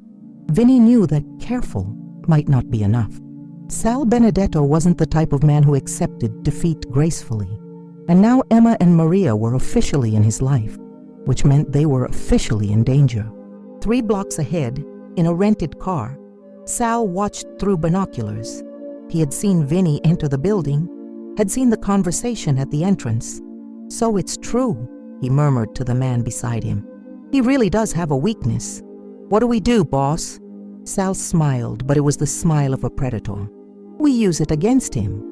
Vinny knew that careful might not be enough. Sal Benedetto wasn't the type of man who accepted defeat gracefully. And now Emma and Maria were officially in his life, which meant they were officially in danger. 3 blocks ahead, in a rented car, Sal watched through binoculars. He had seen Vinny enter the building, had seen the conversation at the entrance. "So it's true," he murmured to the man beside him. "He really does have a weakness. What do we do, boss?" Sal smiled, but it was the smile of a predator. "We use it against him."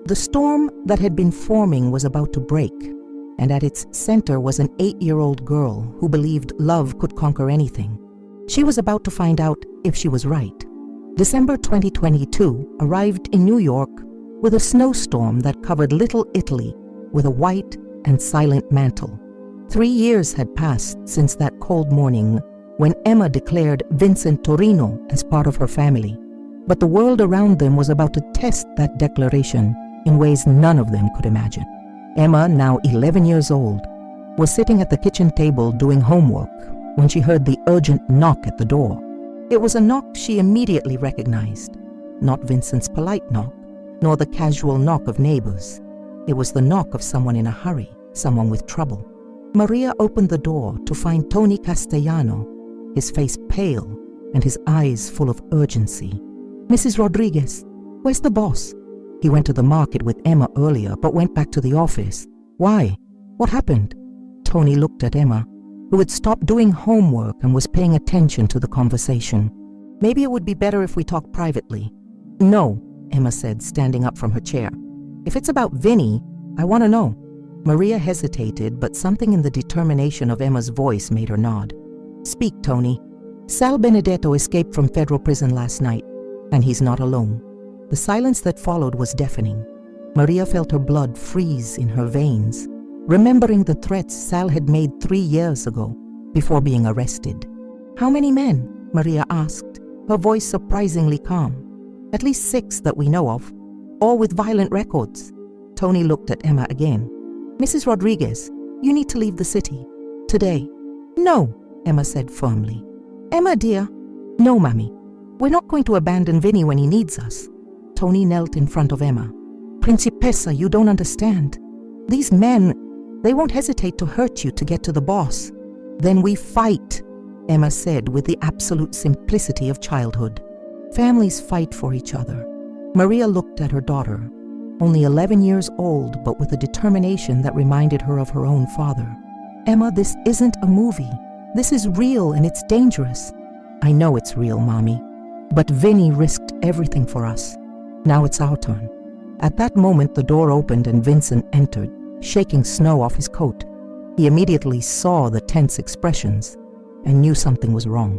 The storm that had been forming was about to break, and at its center was an 8-year-old girl who believed love could conquer anything. She was about to find out if she was right. December 2022 arrived in New York with a snowstorm that covered Little Italy with a white and silent mantle. 3 years had passed since that cold morning when Emma declared Vincent Torino as part of her family. But the world around them was about to test that declaration in ways none of them could imagine. Emma, now 11 years old, was sitting at the kitchen table doing homework when she heard the urgent knock at the door. It was a knock she immediately recognized, not Vincent's polite knock, nor the casual knock of neighbors. It was the knock of someone in a hurry, someone with trouble. Maria opened the door to find Tony Castellano, his face pale and his eyes full of urgency. "Mrs. Rodriguez, where's the boss?" He went to the market with Emma earlier, but went back to the office. "Why? What happened?" Tony looked at Emma, who had stopped doing homework and was paying attention to the conversation. "Maybe it would be better if we talk privately." "No," Emma said, standing up from her chair. "If it's about Vinny, I want to know." Maria hesitated, but something in the determination of Emma's voice made her nod. "Speak, Tony. Sal Benedetto escaped from federal prison last night, and he's not alone." The silence that followed was deafening. Maria felt her blood freeze in her veins, remembering the threats Sal had made 3 years ago, before being arrested. "How many men?" Maria asked, her voice surprisingly calm. "At least 6 that we know of, all with violent records." Tony looked at Emma again. "Mrs. Rodriguez, you need to leave the city. Today." "No," Emma said firmly. "Emma, dear." "No, Mommy. We're not going to abandon Vinny when he needs us." Tony knelt in front of Emma. "Principessa, you don't understand. These men, they won't hesitate to hurt you to get to the boss." "Then we fight," Emma said with the absolute simplicity of childhood. "Families fight for each other." Maria looked at her daughter, only 11 years old, but with a determination that reminded her of her own father. "Emma, this isn't a movie. This is real and it's dangerous." "I know it's real, Mommy. But Vinny risked everything for us. Now it's our turn." At that moment, the door opened and Vincent entered, shaking snow off his coat. He immediately saw the tense expressions and knew something was wrong.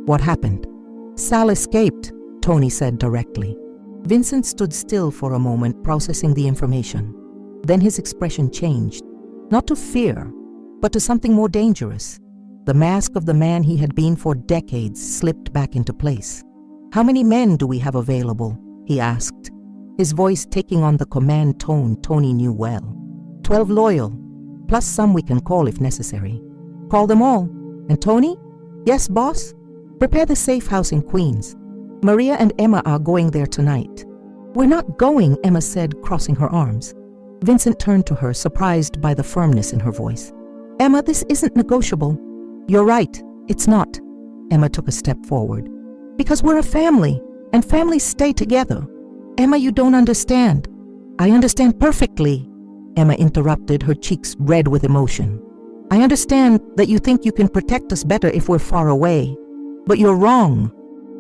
"What happened?" "Sal escaped," Tony said directly. Vincent stood still for a moment, processing the information. Then his expression changed, not to fear, but to something more dangerous. The mask of the man he had been for decades slipped back into place. "How many men do we have available?" he asked, his voice taking on the command tone Tony knew well. 12 loyal, plus some we can call if necessary." "Call them all. And Tony?" "Yes, boss?" Prepare the safe house in Queens. Maria and Emma are going there tonight." "We're not going," Emma said, crossing her arms. Vincent turned to her, surprised by the firmness in her voice. "Emma, this isn't negotiable." "You're right, it's not." Emma took a step forward. "Because we're a family, and families stay together." "Emma, you don't understand." "I understand perfectly," Emma interrupted, her cheeks red with emotion. "I understand that you think you can protect us better if we're far away. But you're wrong."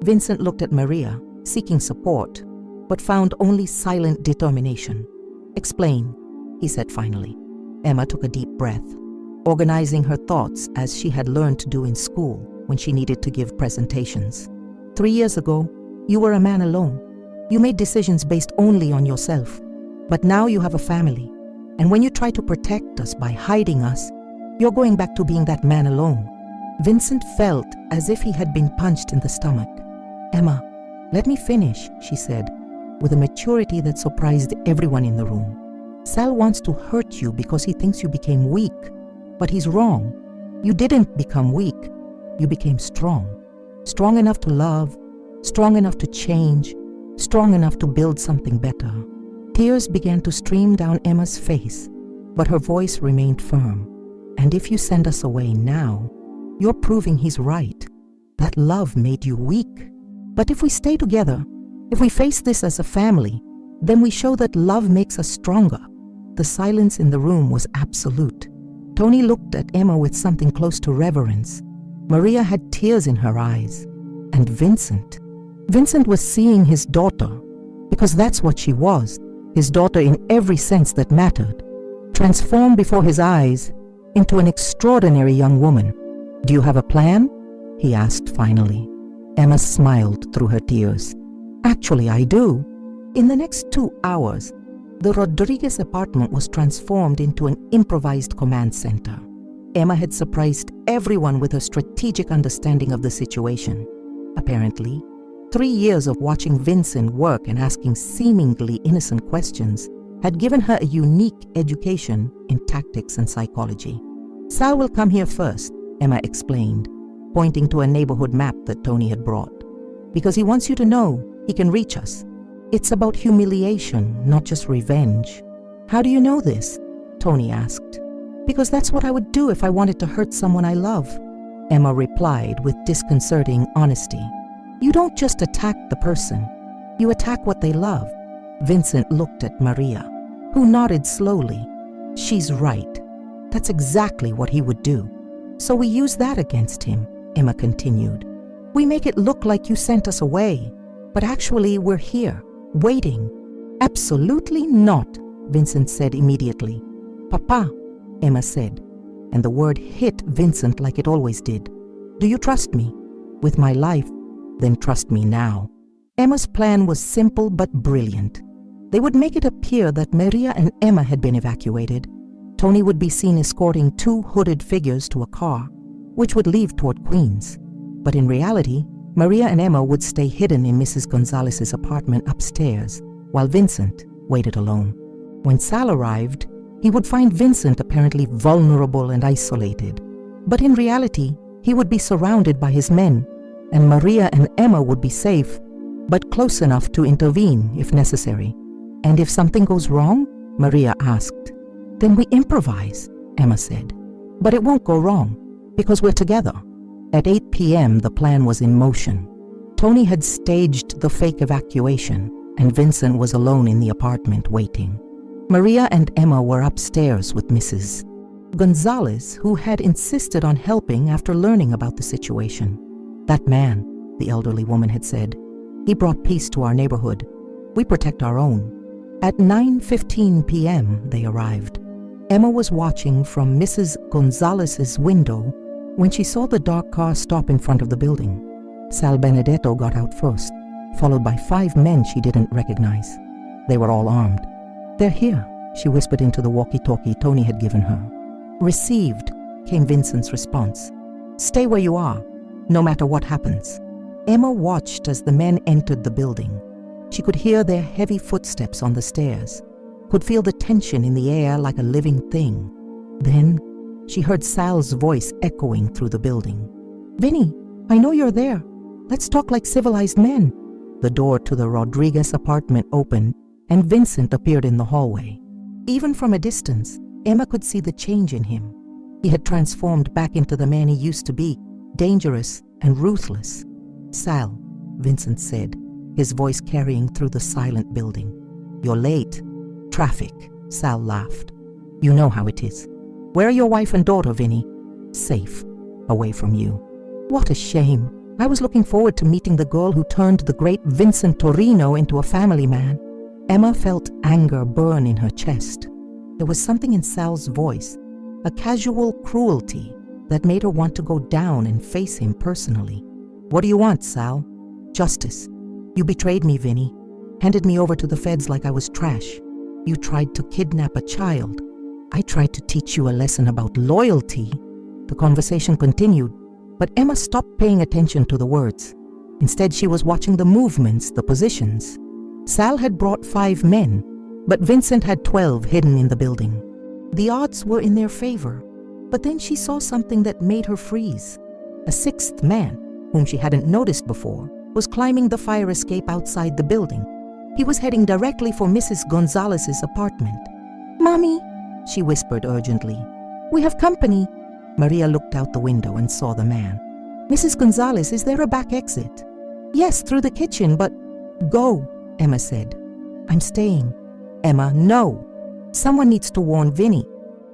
Vincent looked at Maria, seeking support, but found only silent determination. "Explain," he said finally. Emma took a deep breath, organizing her thoughts as she had learned to do in school when she needed to give presentations. 3 years ago, you were a man alone. You made decisions based only on yourself. But now you have a family. And when you try to protect us by hiding us, you're going back to being that man alone. Vincent felt as if he had been punched in the stomach. "Emma, let me finish," she said, with a maturity that surprised everyone in the room. "Sal wants to hurt you because he thinks you became weak. But he's wrong. You didn't become weak. You became strong. Strong enough to love, strong enough to change, strong enough to build something better." Tears began to stream down Emma's face, but her voice remained firm. "And if you send us away now, you're proving he's right. That love made you weak. But if we stay together, if we face this as a family, then we show that love makes us stronger." The silence in the room was absolute. Tony looked at Emma with something close to reverence. Maria had tears in her eyes. And Vincent was seeing his daughter, because that's what she was, his daughter in every sense that mattered, transformed before his eyes into an extraordinary young woman. "Do you have a plan?" he asked finally. Emma smiled through her tears. "Actually, I do. In the next 2 hours, the Rodriguez apartment was transformed into an improvised command center. Emma had surprised everyone with her strategic understanding of the situation. Apparently, 3 years of watching Vincent work and asking seemingly innocent questions had given her a unique education in tactics and psychology. "Sal will come here first," Emma explained, pointing to a neighborhood map that Tony had brought. "Because he wants you to know he can reach us. It's about humiliation, not just revenge." "How do you know this?" Tony asked. "Because that's what I would do if I wanted to hurt someone I love," Emma replied with disconcerting honesty. "You don't just attack the person, you attack what they love." Vincent looked at Maria, who nodded slowly. "She's right. That's exactly what he would do." "So we use that against him," Emma continued. "We make it look like you sent us away, but actually we're here, waiting." "Absolutely not," Vincent said immediately. "Papa," Emma said, and the word hit Vincent like it always did. "Do you trust me? With my life? Then trust me now." Emma's plan was simple but brilliant. They would make it appear that Maria and Emma had been evacuated. Tony would be seen escorting 2 hooded figures to a car, which would leave toward Queens. But in reality, Maria and Emma would stay hidden in Mrs. Gonzalez's apartment upstairs, while Vincent waited alone. When Sal arrived, he would find Vincent apparently vulnerable and isolated. But in reality, he would be surrounded by his men, and Maria and Emma would be safe, but close enough to intervene if necessary. "And if something goes wrong?" Maria asked. "Then we improvise," Emma said. "But it won't go wrong, because we're together." At 8 p.m., the plan was in motion. Tony had staged the fake evacuation, and Vincent was alone in the apartment waiting. Maria and Emma were upstairs with Mrs. Gonzalez, who had insisted on helping after learning about the situation. "That man," the elderly woman had said, "he brought peace to our neighborhood. We protect our own." At 9:15 p.m., they arrived. Emma was watching from Mrs. Gonzalez's window when she saw the dark car stop in front of the building. Sal Benedetto got out first, followed by 5 men she didn't recognize. They were all armed. "They're here," she whispered into the walkie-talkie Tony had given her. "Received," came Vincent's response. "Stay where you are, no matter what happens." Emma watched as the men entered the building. She could hear their heavy footsteps on the stairs, could feel the tension in the air like a living thing. Then she heard Sal's voice echoing through the building. "Vinny, I know you're there. Let's talk like civilized men." The door to the Rodriguez apartment opened, and Vincent appeared in the hallway. Even from a distance, Emma could see the change in him. He had transformed back into the man he used to be, dangerous and ruthless. "Sal," Vincent said, his voice carrying through the silent building. "You're late." "Traffic," Sal laughed. "You know how it is. Where are your wife and daughter, Vinny?" "Safe, away from you." "What a shame. I was looking forward to meeting the girl who turned the great Vincent Torino into a family man." Emma felt anger burn in her chest. There was something in Sal's voice, a casual cruelty that made her want to go down and face him personally. "What do you want, Sal?" "Justice. You betrayed me, Vinny. Handed me over to the feds like I was trash. You tried to kidnap a child. I tried to teach you a lesson about loyalty." The conversation continued, but Emma stopped paying attention to the words. Instead, she was watching the movements, the positions. Sal had brought 5 men, but Vincent had 12 hidden in the building. The odds were in their favor, but then she saw something that made her freeze. A 6th man, whom she hadn't noticed before, was climbing the fire escape outside the building. He was heading directly for Mrs. Gonzalez's apartment. "Mommy," she whispered urgently. "We have company." Maria looked out the window and saw the man. "Mrs. Gonzalez, is there a back exit?" "Yes, through the kitchen, but—" "Go," Emma said. "I'm staying." "Emma, no. Someone needs to warn Vinny,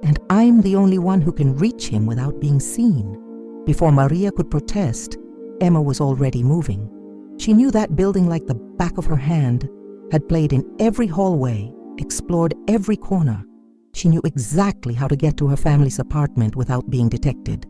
and I'm the only one who can reach him without being seen." Before Maria could protest, Emma was already moving. She knew that building like the back of her hand, had played in every hallway, explored every corner. She knew exactly how to get to her family's apartment without being detected.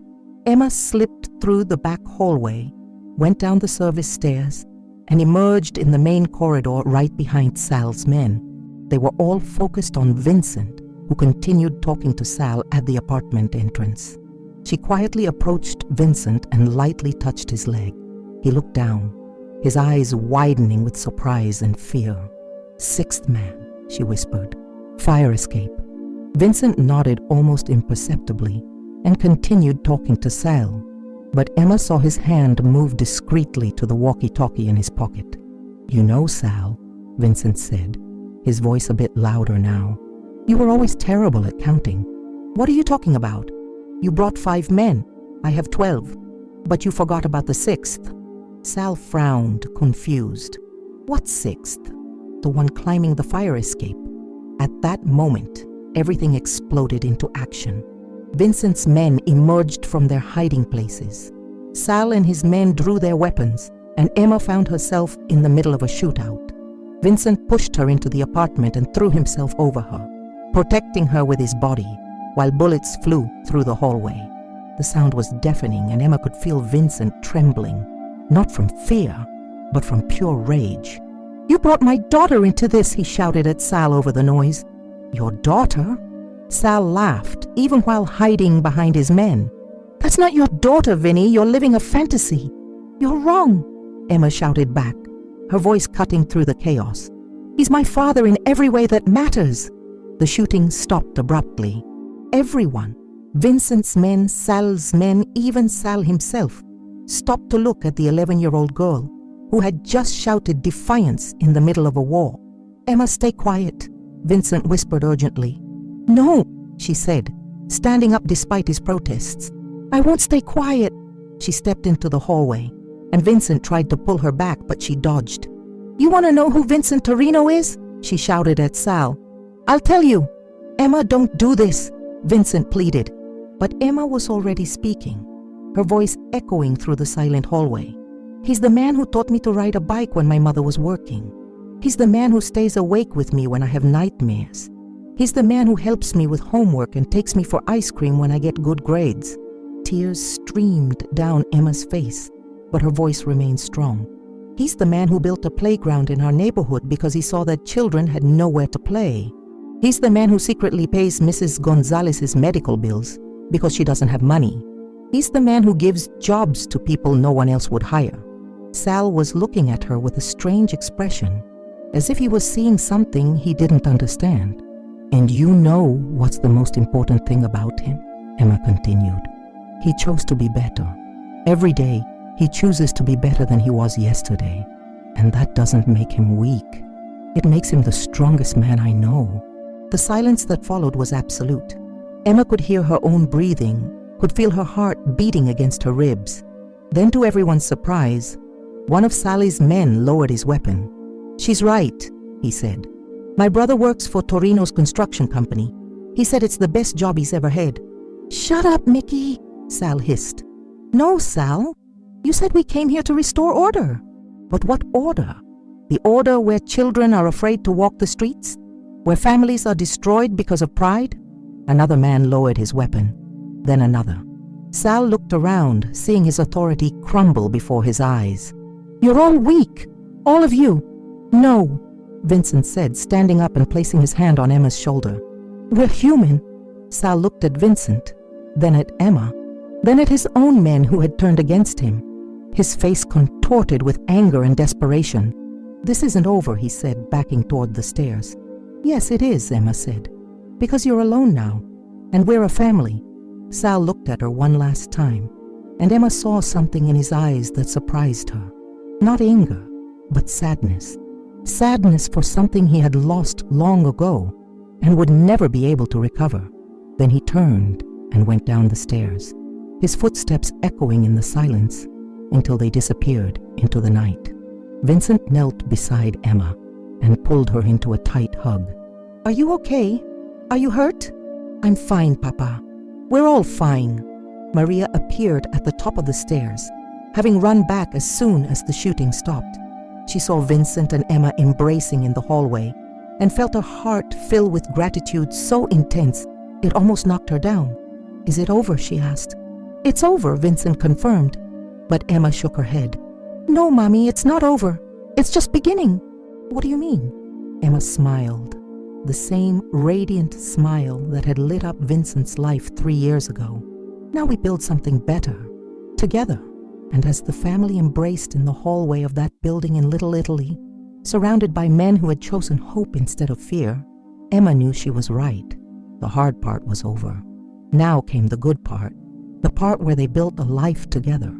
Emma slipped through the back hallway, went down the service stairs, and emerged in the main corridor right behind Sal's men. They were all focused on Vincent, who continued talking to Sal at the apartment entrance. She quietly approached Vincent and lightly touched his leg. He looked down, his eyes widening with surprise and fear. "6th man," she whispered. "Fire escape." Vincent nodded almost imperceptibly and continued talking to Sal, but Emma saw his hand move discreetly to the walkie-talkie in his pocket. "You know, Sal," Vincent said, his voice a bit louder now, "you were always terrible at counting." "What are you talking about? You brought 5 men. I have 12. But you forgot about the 6th. Sal frowned, confused. "What 6th? "The one climbing the fire escape." At that moment, everything exploded into action. Vincent's men emerged from their hiding places. Sal and his men drew their weapons, and Emma found herself in the middle of a shootout. Vincent pushed her into the apartment and threw himself over her, protecting her with his body, while bullets flew through the hallway. The sound was deafening, and Emma could feel Vincent trembling, not from fear, but from pure rage. "You brought my daughter into this," he shouted at Sal over the noise. "Your daughter?" Sal laughed, even while hiding behind his men. "That's not your daughter, Vinny. You're living a fantasy." "You're wrong," Emma shouted back, her voice cutting through the chaos. "He's my father in every way that matters." The shooting stopped abruptly. Everyone, Vincent's men, Sal's men, even Sal himself, stopped to look at the 11-year-old girl who had just shouted defiance in the middle of a war. "Emma, stay quiet," Vincent whispered urgently. "No," she said, standing up despite his protests. "I won't stay quiet." She stepped into the hallway, and Vincent tried to pull her back, but she dodged. "You want to know who Vincent Torino is?" she shouted at Sal. "I'll tell you." "Emma, don't do this," Vincent pleaded. But Emma was already speaking, her voice echoing through the silent hallway. "He's the man who taught me to ride a bike when my mother was working. He's the man who stays awake with me when I have nightmares. He's the man who helps me with homework and takes me for ice cream when I get good grades." Tears streamed down Emma's face, but her voice remained strong. "He's the man who built a playground in our neighborhood because he saw that children had nowhere to play. He's the man who secretly pays Mrs. Gonzalez's medical bills because she doesn't have money. He's the man who gives jobs to people no one else would hire." Sal was looking at her with a strange expression, as if he was seeing something he didn't understand. "And you know what's the most important thing about him?" Emma continued. "He chose to be better. Every day, He chooses to be better than he was yesterday, and that doesn't make him weak. It makes him the strongest man I know." The silence that followed was absolute. Emma could hear her own breathing, could feel her heart beating against her ribs. Then, to everyone's surprise, one of Sally's men lowered his weapon. "She's right," he said. "My brother works for Torino's construction company. He said it's the best job he's ever had." "Shut up, Mickey," Sal hissed. "No, Sal. You said we came here to restore order." "But what order? The order where children are afraid to walk the streets? Where families are destroyed because of pride?" Another man lowered his weapon. Then another. Sal looked around, seeing his authority crumble before his eyes. "You're all weak. All of you." "No," Vincent said, standing up and placing his hand on Emma's shoulder. "We're human." Sal looked at Vincent, then at Emma, then at his own men who had turned against him. His face contorted with anger and desperation. "This isn't over," he said, backing toward the stairs. "Yes, it is," Emma said. "Because you're alone now, and we're a family." Sal looked at her one last time, and Emma saw something in his eyes that surprised her. Not anger, but sadness. Sadness for something he had lost long ago and would never be able to recover. Then he turned and went down the stairs, his footsteps echoing in the silence until they disappeared into the night. Vincent knelt beside Emma and pulled her into a tight hug. "Are you okay? Are you hurt?" "I'm fine, Papa. We're all fine." Maria appeared at the top of the stairs, having run back as soon as the shooting stopped. She saw Vincent and Emma embracing in the hallway and felt her heart fill with gratitude so intense it almost knocked her down. "Is it over?" she asked. "It's over," Vincent confirmed, but Emma shook her head. "No, Mommy, it's not over. It's just beginning." "What do you mean?" Emma smiled, the same radiant smile that had lit up Vincent's life 3 years ago. "Now we build something better, together." And as the family embraced in the hallway of that building in Little Italy, surrounded by men who had chosen hope instead of fear, Emma knew she was right. The hard part was over. Now came the good part, the part where they built a life together.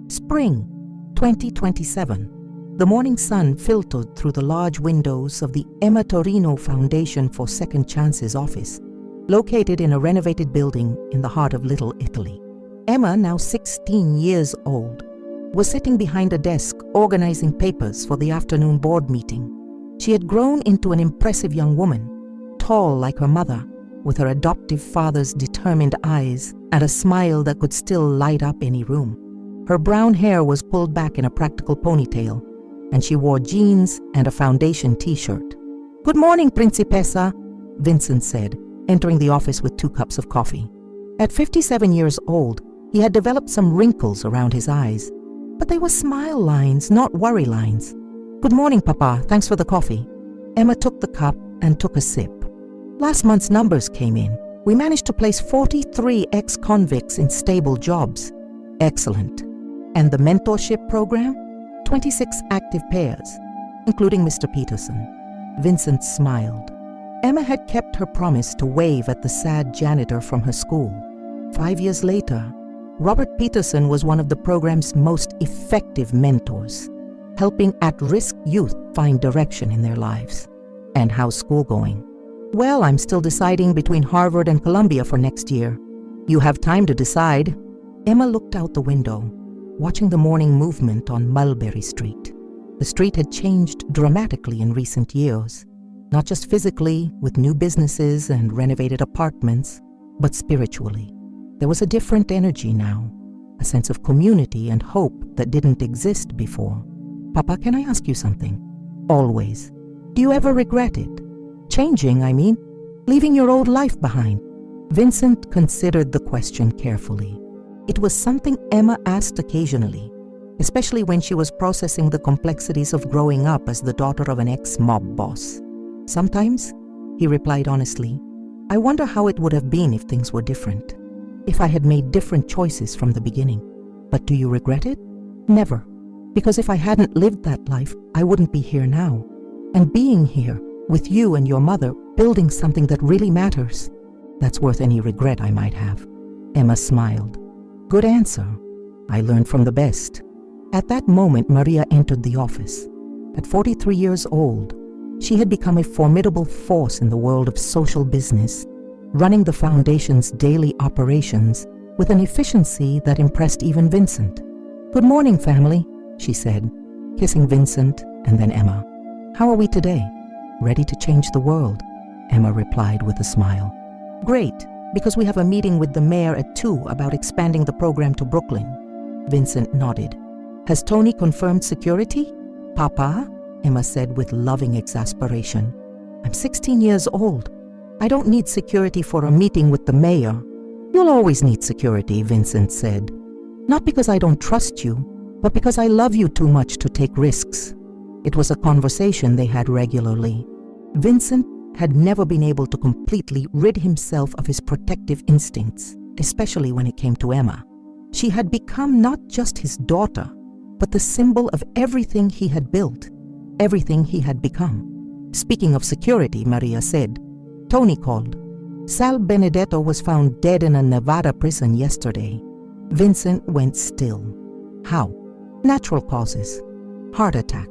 Spring 2027. The morning sun filtered through the large windows of the Emma Torino Foundation for Second Chances office, located in a renovated building in the heart of Little Italy. Emma, now 16 years old, was sitting behind a desk organizing papers for the afternoon board meeting. She had grown into an impressive young woman, tall like her mother, with her adoptive father's determined eyes and a smile that could still light up any room. Her brown hair was pulled back in a practical ponytail, and she wore jeans and a foundation t-shirt. "Good morning, Principessa," Vincent said, entering the office with 2 cups of coffee. At 57 years old, he had developed some wrinkles around his eyes, but they were smile lines, not worry lines. "Good morning, Papa. Thanks for the coffee." Emma took the cup and took a sip. "Last month's numbers came in. We managed to place 43 ex-convicts in stable jobs." "Excellent. And the mentorship program? 26 active pairs, including Mr. Peterson." Vincent smiled. Emma had kept her promise to wave at the sad janitor from her school. 5 years later, Robert Peterson was one of the program's most effective mentors, helping at-risk youth find direction in their lives. "And how's school going?" "Well, I'm still deciding between Harvard and Columbia for next year." "You have time to decide." Emma looked out the window, watching the morning movement on Mulberry Street. The street had changed dramatically in recent years, not just physically with new businesses and renovated apartments, but spiritually. There was a different energy now, a sense of community and hope that didn't exist before. "Papa, can I ask you something?" "Always." "Do you ever regret it? Changing, I mean. Leaving your old life behind?" Vincent considered the question carefully. It was something Emma asked occasionally, especially when she was processing the complexities of growing up as the daughter of an ex-mob boss. "Sometimes," he replied honestly, "I wonder how it would have been if things were different. If I had made different choices from the beginning. But do you regret it?" "Never. Because if I hadn't lived that life, I wouldn't be here now. And being here, with you and your mother, building something that really matters, that's worth any regret I might have." Emma smiled. "Good answer. I learned from the best." At that moment, Maria entered the office. At 43 years old, she had become a formidable force in the world of social business, running the foundation's daily operations with an efficiency that impressed even Vincent. "Good morning, family," she said, kissing Vincent and then Emma. "How are we today?" "Ready to change the world," Emma replied with a smile. "Great, because we have a meeting with the mayor at 2 about expanding the program to Brooklyn." Vincent nodded. "Has Tony confirmed security?" "Papa," Emma said with loving exasperation, "I'm 16 years old. I don't need security for a meeting with the mayor." "You'll always need security," Vincent said. "Not because I don't trust you, but because I love you too much to take risks." It was a conversation they had regularly. Vincent had never been able to completely rid himself of his protective instincts, especially when it came to Emma. She had become not just his daughter, but the symbol of everything he had built, everything he had become. "Speaking of security," Maria said, "Tony called. Sal Benedetto was found dead in a Nevada prison yesterday." Vincent went still. "How?" "Natural causes. Heart attack."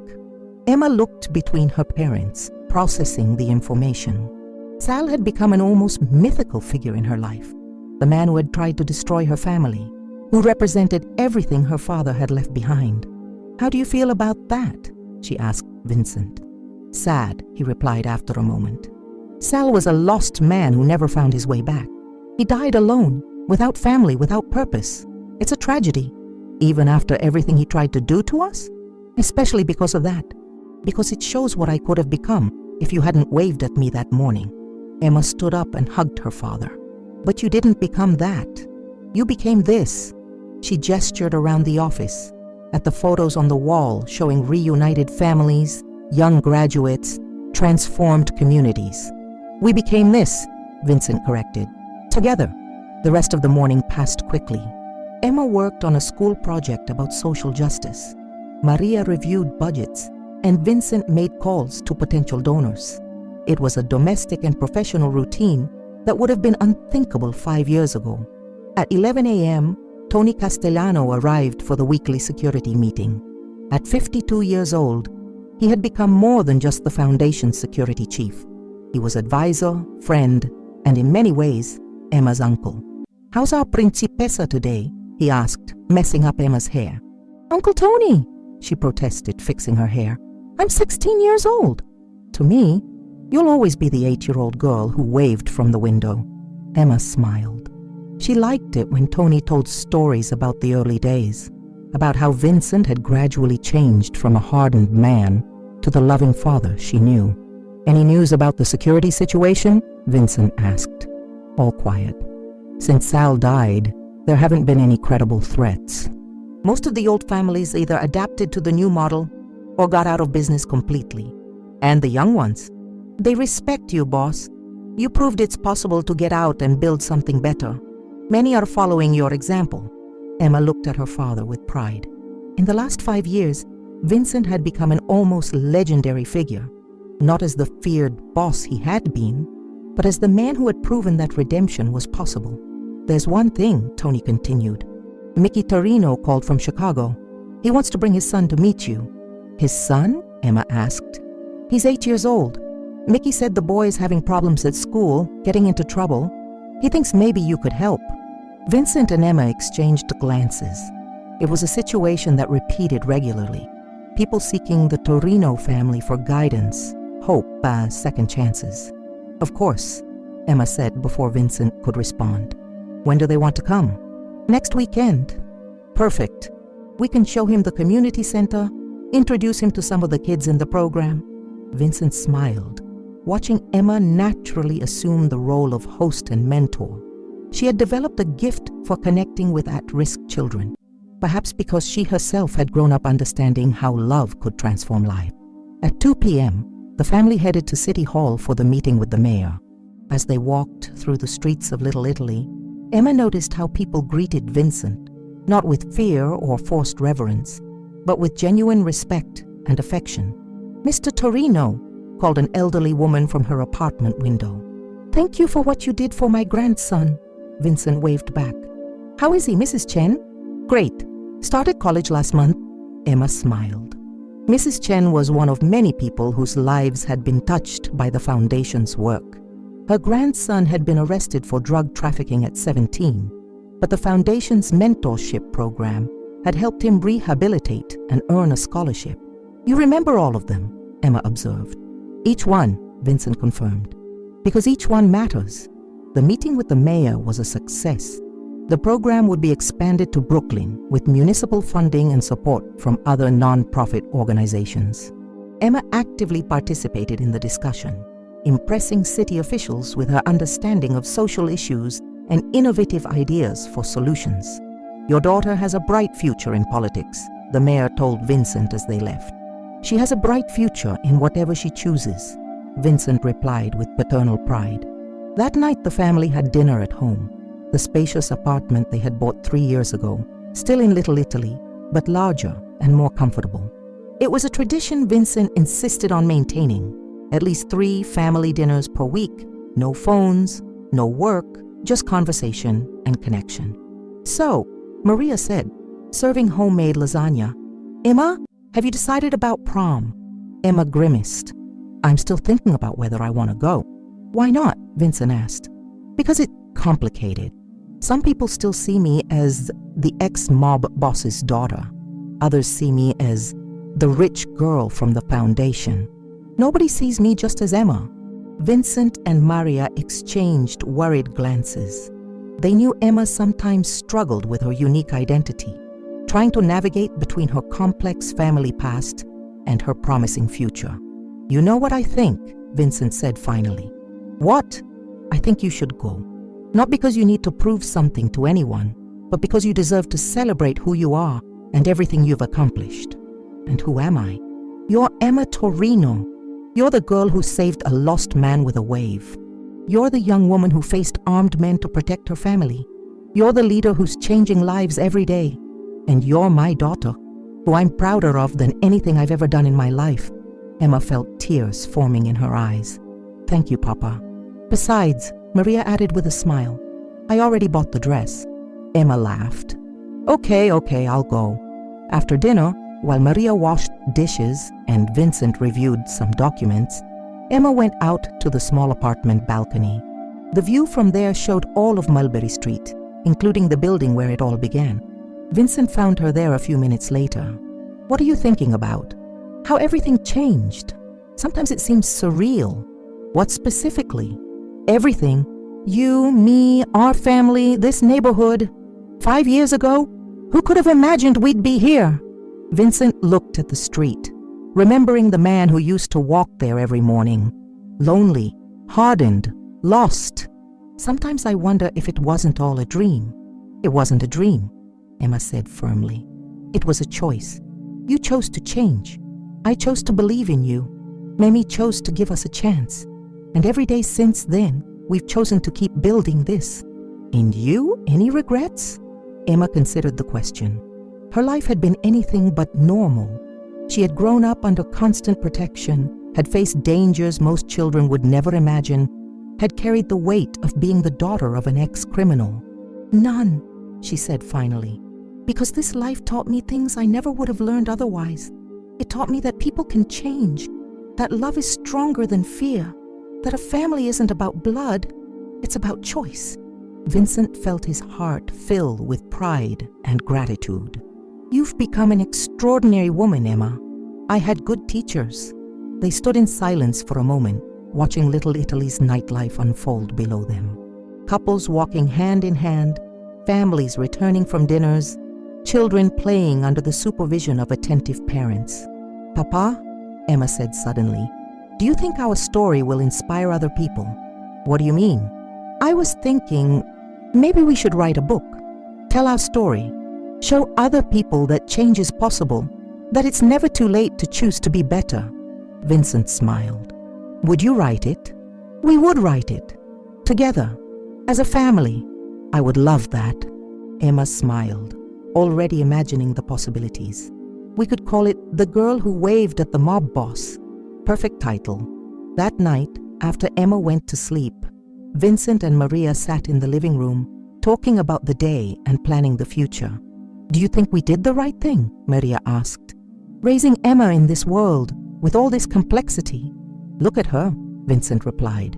Emma looked between her parents, processing the information. Sal had become an almost mythical figure in her life, the man who had tried to destroy her family, who represented everything her father had left behind. "How do you feel about that?" she asked Vincent. "Sad," he replied after a moment. Sal was a lost man who never found his way back. He died alone, without family, without purpose. It's a tragedy, even after everything he tried to do to us, especially because of that, because it shows what I could have become if you hadn't waved at me that morning." Emma stood up and hugged her father. "But you didn't become that. You became this." She gestured around the office, at the photos on the wall showing reunited families, young graduates, transformed communities. "We became this," Vincent corrected. "Together." The rest of the morning passed quickly. Emma worked on a school project about social justice. Maria reviewed budgets, and Vincent made calls to potential donors. It was a domestic and professional routine that would have been unthinkable 5 years ago. At 11 a.m., Tony Castellano arrived for the weekly security meeting. At 52 years old, he had become more than just the foundation's security chief. He was advisor, friend, and in many ways, Emma's uncle. "How's our principessa today?" he asked, messing up Emma's hair. "Uncle Tony," she protested, fixing her hair. "I'm 16 years old." "To me, you'll always be the 8-year-old girl who waved from the window." Emma smiled. She liked it when Tony told stories about the early days, about how Vincent had gradually changed from a hardened man to the loving father she knew. "Any news about the security situation?" Vincent asked. All quiet. "Since Sal died, there haven't been any credible threats. Most of the old families either adapted to the new model or got out of business completely. And the young ones, they respect you, boss. You proved it's possible to get out and build something better. Many are following your example." Emma looked at her father with pride. In the last 5 years, Vincent had become an almost legendary figure, not as the feared boss he had been, but as the man who had proven that redemption was possible. "There's one thing," Tony continued. "Mickey Torino called from Chicago. He wants to bring his son to meet you." "His son?" Emma asked. "He's 8 years old. Mickey said the boy is having problems at school, getting into trouble. He thinks maybe you could help." Vincent and Emma exchanged glances. It was a situation that repeated regularly. People seeking the Torino family for guidance, hope, second chances. "Of course," Emma said before Vincent could respond. "When do they want to come?" "Next weekend." "Perfect. We can show him the community center, introduce him to some of the kids in the program." Vincent smiled, watching Emma naturally assume the role of host and mentor. She had developed a gift for connecting with at-risk children, perhaps because she herself had grown up understanding how love could transform life. At 2 p.m., the family headed to City Hall for the meeting with the mayor. As they walked through the streets of Little Italy, Emma noticed how people greeted Vincent, not with fear or forced reverence, but with genuine respect and affection. "Mr. Torino," called an elderly woman from her apartment window. "Thank you for what you did for my grandson," Vincent waved back. "How is he, Mrs. Chen?" "Great. Started college last month. Emma smiled. Mrs. Chen was one of many people whose lives had been touched by the Foundation's work. Her grandson had been arrested for drug trafficking at 17, but the Foundation's mentorship program had helped him rehabilitate and earn a scholarship. "You remember all of them," Emma observed. "Each one," Vincent confirmed. "Because each one matters." The meeting with the mayor was a success. The program would be expanded to Brooklyn with municipal funding and support from other non-profit organizations. Emma actively participated in the discussion, impressing city officials with her understanding of social issues and innovative ideas for solutions. "Your daughter has a bright future in politics," the mayor told Vincent as they left. "She has a bright future in whatever she chooses," Vincent replied with paternal pride. That night the family had dinner at home, the spacious apartment they had bought 3 years ago, still in Little Italy, but larger and more comfortable. It was a tradition Vincent insisted on maintaining, at least 3 family dinners per week, no phones, no work, just conversation and connection. "So," Maria said, serving homemade lasagna, "Emma, have you decided about prom?" Emma grimaced. "I'm still thinking about whether I want to go." "Why not?" Vincent asked. "Because it's complicated. Some people still see me as the ex-mob boss's daughter. Others see me as the rich girl from the Foundation. Nobody sees me just as Emma." Vincent and Maria exchanged worried glances. They knew Emma sometimes struggled with her unique identity, trying to navigate between her complex family past and her promising future. "You know what I think," Vincent said finally. "What?" "I think you should go. Not because you need to prove something to anyone, but because you deserve to celebrate who you are and everything you've accomplished." "And who am I?" "You're Emma Torino. You're the girl who saved a lost man with a wave. You're the young woman who faced armed men to protect her family. You're the leader who's changing lives every day. And you're my daughter, who I'm prouder of than anything I've ever done in my life." Emma felt tears forming in her eyes. "Thank you, Papa. Besides," Maria added with a smile, "I already bought the dress." Emma laughed. Okay, I'll go." After dinner, while Maria washed dishes and Vincent reviewed some documents, Emma went out to the small apartment balcony. The view from there showed all of Mulberry Street, including the building where it all began. Vincent found her there a few minutes later. "What are you thinking about?" "How everything changed. Sometimes it seems surreal." "What specifically?" "Everything. You, me, our family, this neighborhood. 5 years ago, who could have imagined we'd be here?" Vincent looked at the street, remembering the man who used to walk there every morning. Lonely, hardened, lost. "Sometimes I wonder if it wasn't all a dream." "It wasn't a dream," Emma said firmly. "It was a choice. You chose to change. I chose to believe in you. Mamie chose to give us a chance. And every day since then, we've chosen to keep building this." "And you? Any regrets?" Emma considered the question. Her life had been anything but normal. She had grown up under constant protection, had faced dangers most children would never imagine, had carried the weight of being the daughter of an ex-criminal. "None," she said finally, "because this life taught me things I never would have learned otherwise. It taught me that people can change, that love is stronger than fear, that a family isn't about blood, it's about choice." Vincent felt his heart fill with pride and gratitude. "You've become an extraordinary woman, Emma. I had good teachers." They stood in silence for a moment, watching Little Italy's nightlife unfold below them. Couples walking hand in hand, families returning from dinners, children playing under the supervision of attentive parents. "Papa," Emma said suddenly, "do you think our story will inspire other people?" "What do you mean?" "I was thinking, maybe we should write a book, tell our story, show other people that change is possible, that it's never too late to choose to be better." Vincent smiled. "Would you write it?" "We would write it. Together. As a family." "I would love that." Emma smiled, already imagining the possibilities. "We could call it The Girl Who Waved at the Mob Boss." Perfect title. That night, after Emma went to sleep, Vincent and Maria sat in the living room, talking about the day and planning the future. Do you think we did the right thing? Maria asked. Raising Emma in this world, with all this complexity. Look at her, Vincent replied.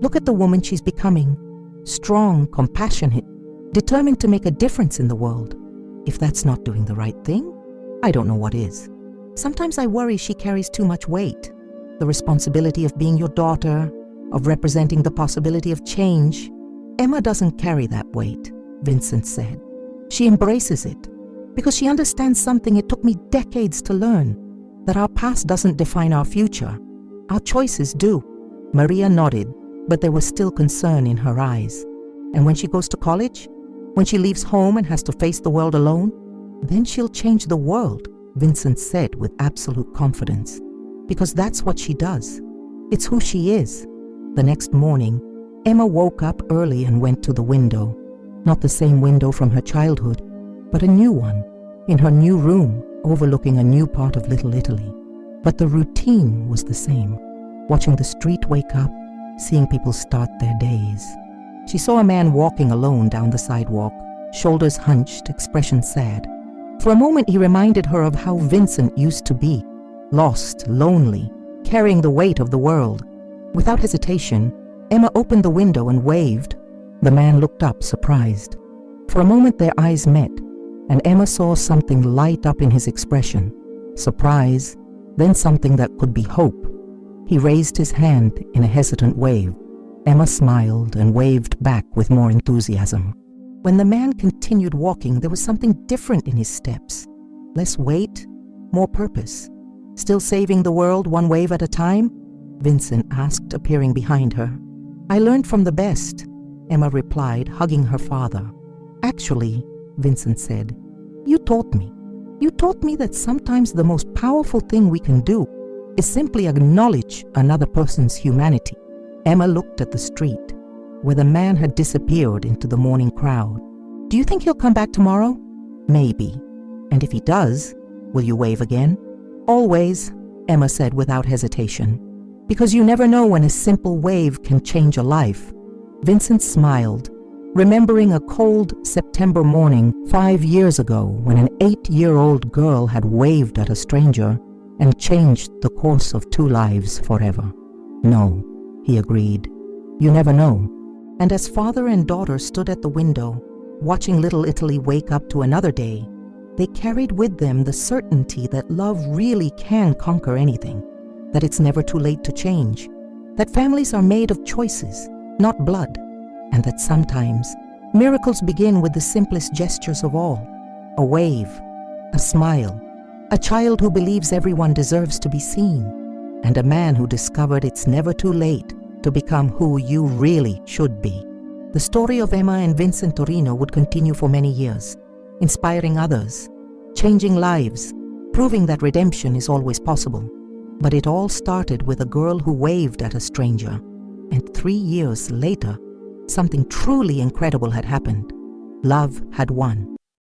Look at the woman she's becoming. Strong, compassionate, determined to make a difference in the world. If that's not doing the right thing, I don't know what is. Sometimes I worry she carries too much weight. The responsibility of being your daughter, of representing the possibility of change. Emma doesn't carry that weight, Vincent said. She embraces it because she understands something it took me decades to learn, that our past doesn't define our future. Our choices do. Maria nodded, but there was still concern in her eyes. And when she goes to college, when she leaves home and has to face the world alone, then she'll change the world, Vincent said with absolute confidence. Because that's what she does. It's who she is. The next morning, Emma woke up early and went to the window. Not the same window from her childhood, but a new one, in her new room, overlooking a new part of Little Italy. But the routine was the same. Watching the street wake up, seeing people start their days. She saw a man walking alone down the sidewalk, shoulders hunched, expression sad. For a moment he reminded her of how Vincent used to be, lost, lonely, carrying the weight of the world. Without hesitation, Emma opened the window and waved. The man looked up, surprised. For a moment their eyes met, and Emma saw something light up in his expression. Surprise, then something that could be hope. He raised his hand in a hesitant wave. Emma smiled and waved back with more enthusiasm. When the man continued walking, there was something different in his steps. Less weight, more purpose. Still saving the world one wave at a time? Vincent asked, appearing behind her. I learned from the best, Emma replied, hugging her father. Actually, Vincent said, you taught me. You taught me that sometimes the most powerful thing we can do is simply acknowledge another person's humanity. Emma looked at the street, where the man had disappeared into the morning crowd. Do you think he'll come back tomorrow? Maybe. And if he does, will you wave again? Always, Emma said without hesitation. Because you never know when a simple wave can change a life. Vincent smiled, remembering a cold September morning 5 years ago when an 8-year-old girl had waved at a stranger and changed the course of 2 lives forever. No, he agreed. You never know. And as father and daughter stood at the window, watching Little Italy wake up to another day, they carried with them the certainty that love really can conquer anything, that it's never too late to change, that families are made of choices, not blood, and that sometimes miracles begin with the simplest gestures of all: a wave, a smile, a child who believes everyone deserves to be seen, and a man who discovered it's never too late to become who you really should be. The story of Emma and Vincent Torino would continue for many years, inspiring others, changing lives, proving that redemption is always possible. But it all started with a girl who waved at a stranger, and 3 years later, something truly incredible had happened. Love had won.